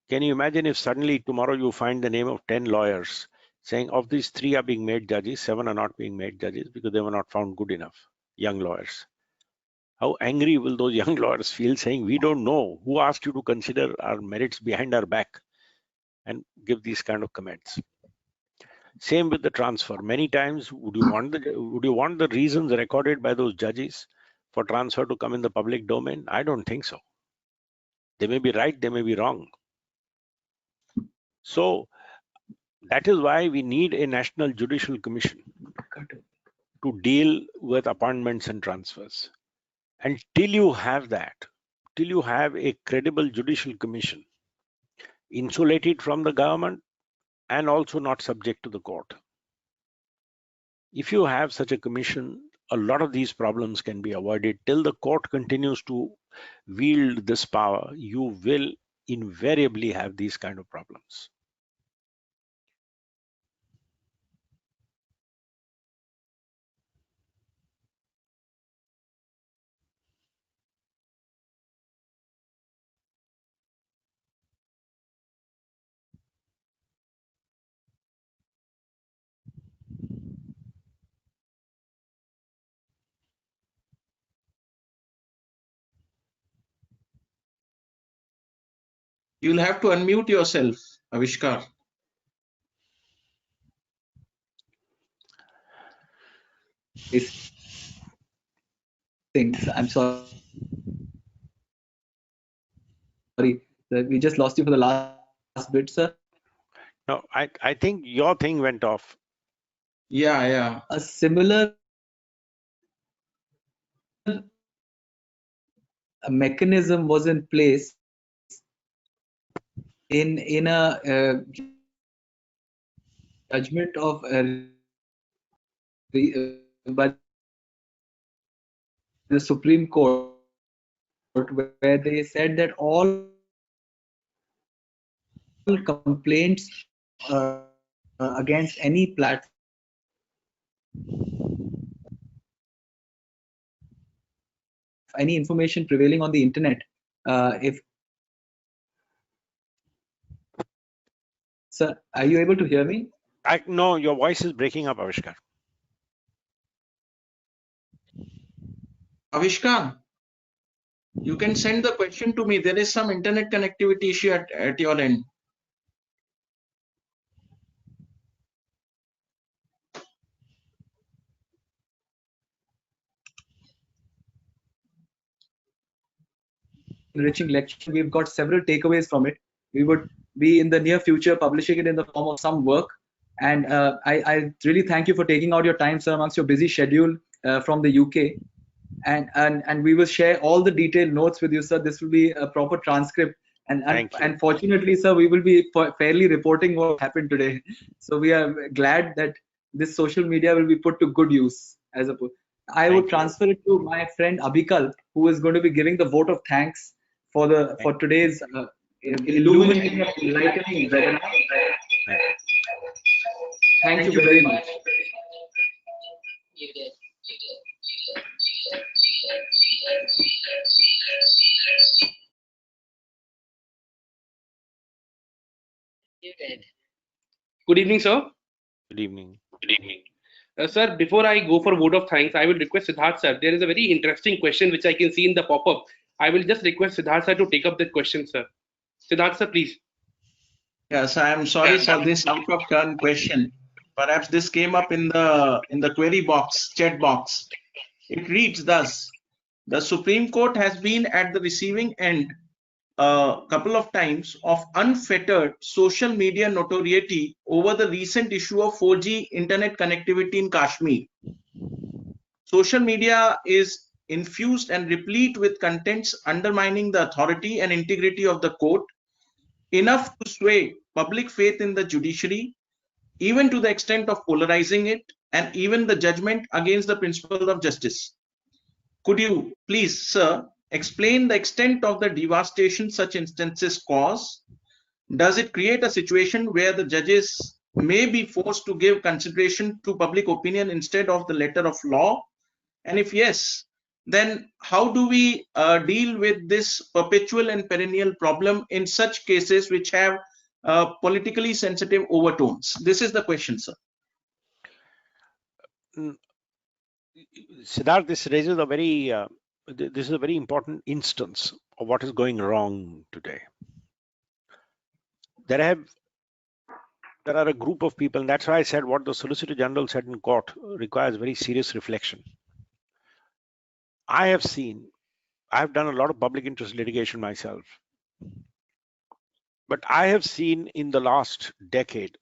Speaker 4: Can you imagine if suddenly tomorrow you find the name of 10 lawyers saying of these 3 are being made judges, 7 are not being made judges because they were not found good enough, young lawyers? How angry will those young lawyers feel saying, we don't know who asked you to consider our merits behind our back and give these kind of comments. Same with the transfer. Many times, would you want the reasons recorded by those judges for transfer to come in the public domain? I don't think so. They may be right, they may be wrong. So that is why we need a National Judicial Commission to deal with appointments and transfers. And till you have that, till you have a credible judicial commission, insulated from the government and also not subject to the court, if you have such a commission, a lot of these problems can be avoided. Till the court continues to wield this power, you will invariably have these kind of problems.
Speaker 2: You'll have to unmute yourself, Avishkar.
Speaker 3: I'm sorry. We just lost you for the last bit, sir.
Speaker 4: No, I think your thing went off.
Speaker 2: Yeah.
Speaker 3: A similar mechanism was in place in a judgment of by the Supreme Court, where they said that all complaints against any platform, any information prevailing on the internet, Sir, are you able to hear me?
Speaker 4: No, your voice is breaking up, Avishkar.
Speaker 2: Avishkar, you can send the question to me. There is some internet connectivity issue at your end.
Speaker 3: Enriching lecture. We've got several takeaways from it. We would be in the near future publishing it in the form of some work. And I really thank you for taking out your time, sir, amongst your busy schedule from the UK. And we will share all the detailed notes with you, sir. This will be a proper transcript. And fortunately, sir, we will be fairly reporting what happened today. So we are glad that this social media will be put to good use. I would transfer it to my friend Abhikal, who is going to be giving the vote of thanks for today's illuminating and enlightening webinar. Thank you very much.
Speaker 5: Good evening, sir.
Speaker 4: Good evening.
Speaker 5: Good evening. Sir, before I go for vote of thanks, I will request Siddharth sir. There is a very interesting question which I can see in the pop-up. I will just request Siddharth sir to take up that question, sir. Siddharth sir, please.
Speaker 2: Yes, I am sorry for this out of turn question. Perhaps this came up in the query box, chat box. It reads thus: the Supreme Court has been at the receiving end a couple of times of unfettered social media notoriety over the recent issue of 4G internet connectivity in Kashmir. Social media is infused and replete with contents undermining the authority and integrity of the court, enough to sway public faith in the judiciary, even to the extent of polarizing it, and even the judgment against the principle of justice. Could you please, sir, explain the extent of the devastation such instances cause? Does it create a situation where the judges may be forced to give consideration to public opinion instead of the letter of law? And if yes, then how do we deal with this perpetual and perennial problem in such cases which have politically sensitive overtones? This is the question, sir.
Speaker 4: Siddharth, this raises a very this is a very important instance of what is going wrong today. There are a group of people, and that's why I said what the Solicitor General said in court requires very serious reflection. I have done a lot of public interest litigation myself, but I have seen in the last decade,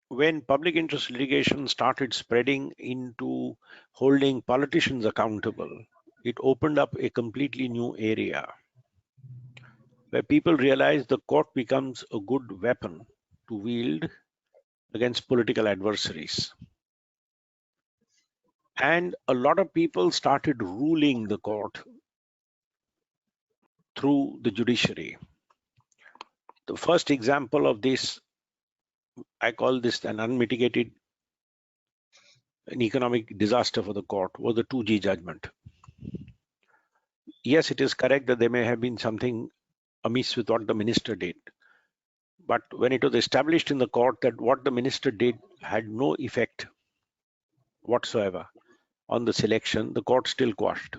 Speaker 4: when public interest litigation started spreading into holding politicians accountable, it opened up a completely new area where people realize the court becomes a good weapon to wield against political adversaries. And a lot of people started ruling the court through the judiciary. The first example of this, I call this an unmitigated an economic disaster for the court, was the 2G judgment. Yes, it is correct that there may have been something amiss with what the minister did. But when it was established in the court that what the minister did had no effect whatsoever on the selection, the court still quashed.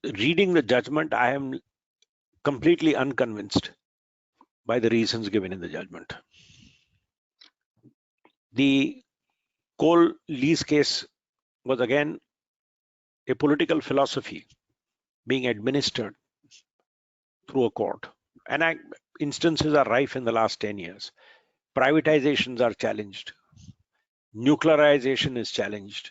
Speaker 4: Reading the judgment, I am completely unconvinced by the reasons given in the judgment. The coal lease case was again a political philosophy being administered through a court. And instances are rife in the last 10 years. Privatizations are challenged. Nuclearization is challenged.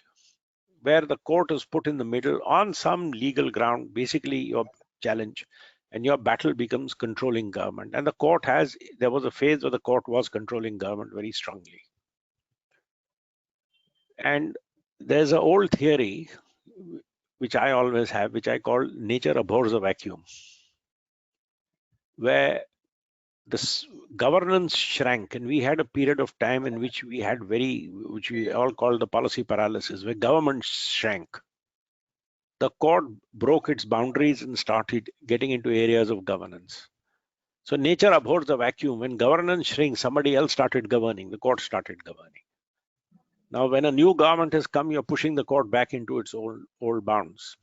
Speaker 4: Where the court is put in the middle on some legal ground, basically your challenge and your battle becomes controlling government. And the court there was a phase where the court was controlling government very strongly. And there's an old theory, which I always have, which I call nature abhors a vacuum, where the governance shrank, and we had a period of time in which we had which we all call the policy paralysis, where government shrank. The court broke its boundaries and started getting into areas of governance. So nature abhors the vacuum. When governance shrinks, somebody else started governing, the court started governing. Now, when a new government has come, you're pushing the court back into its old bounds.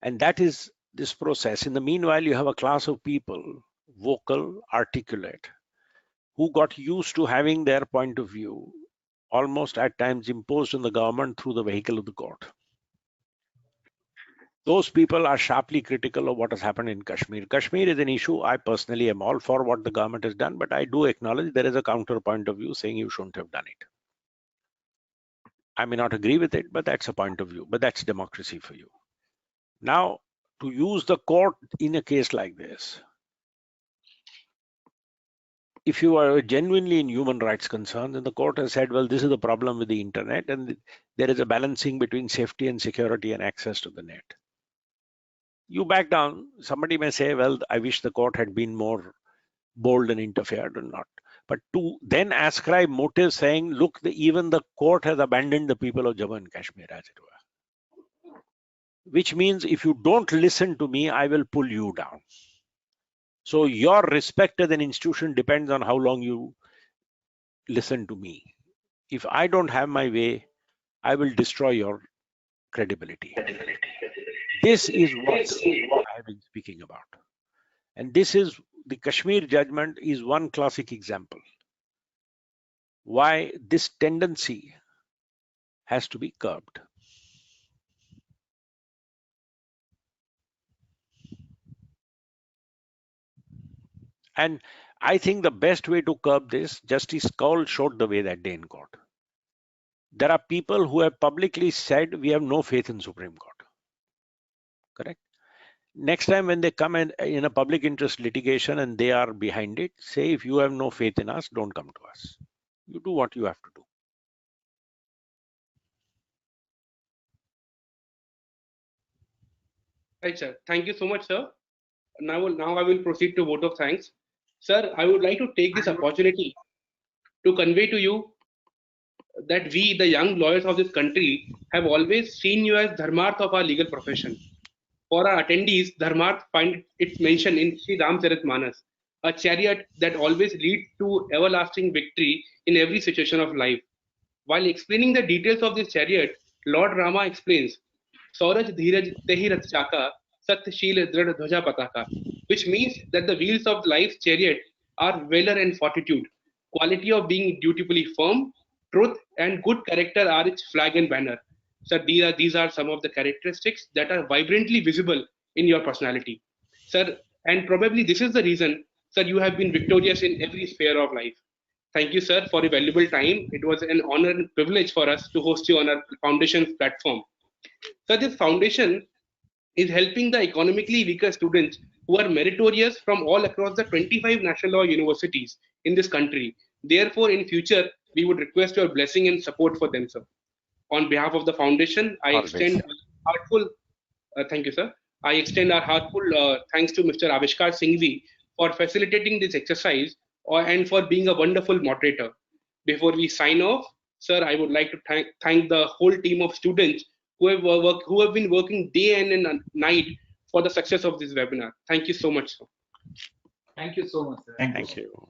Speaker 4: And that is this process. In the meanwhile, you have a class of people, vocal, articulate, who got used to having their point of view almost at times imposed on the government through the vehicle of the court. Those people are sharply critical of what has happened in Kashmir. Kashmir is an issue. I personally am all for what the government has done, but I do acknowledge there is a counter point of view saying you shouldn't have done it. I may not agree with it, but that's a point of view. But that's democracy for you. Now, to use the court in a case like this, if you are genuinely in human rights concerns, and the court has said, well, this is the problem with the internet, and there is a balancing between safety and security and access to the net. You back down. Somebody may say, well, I wish the court had been more bold and interfered or not. But to then ascribe motives saying, look, even the court has abandoned the people of Jammu and Kashmir, as it were. Which means if you don't listen to me, I will pull you down. So your respect as an institution depends on how long you listen to me. If I don't have my way, I will destroy your credibility. This is what I have been speaking about. And this is the Kashmir judgment is one classic example why this tendency has to be curbed. And I think the best way to curb this, Justice Kaul showed the way that day in court. There are people who have publicly said we have no faith in Supreme Court. Correct? Next time when they come in a public interest litigation and they are behind it, say if you have no faith in us, don't come to us. You do what you have to do.
Speaker 5: Right, sir. Thank you so much, sir. Now I will proceed to vote of thanks. Sir, I would like to take this opportunity to convey to you that we, the young lawyers of this country, have always seen you as dharmarth of our legal profession. For our attendees, dharmarth find its mention in Sri Ramcharitmanas, a chariot that always leads to everlasting victory in every situation of life. While explaining the details of this chariot, Lord Rama explains, Sauraj Dheeraj Tehi Rath Chaka, Sat Sheel Drid Dhwaja Pataka, which means that the wheels of life's chariot are valor and fortitude, quality of being dutifully firm, truth and good character are its flag and banner. Sir, these are some of the characteristics that are vibrantly visible in your personality. Sir, and probably this is the reason, sir, you have been victorious in every sphere of life. Thank you, sir, for your valuable time. It was an honor and privilege for us to host you on our foundation's platform. So this foundation is helping the economically weaker students who are meritorious from all across the 25 national law universities in this country. Therefore, in future, we would request your blessing and support for them, sir. On behalf of the foundation, I extend heartful, thank you, sir. I extend our heartful thanks to Mr. Avishkar Singhvi for facilitating this exercise and for being a wonderful moderator. Before we sign off, sir, I would like to thank the whole team of students who have been working day in and night for the success of this webinar. Thank you so much, sir.
Speaker 3: Thank you so much, sir.
Speaker 2: Thank you.
Speaker 4: Thank you.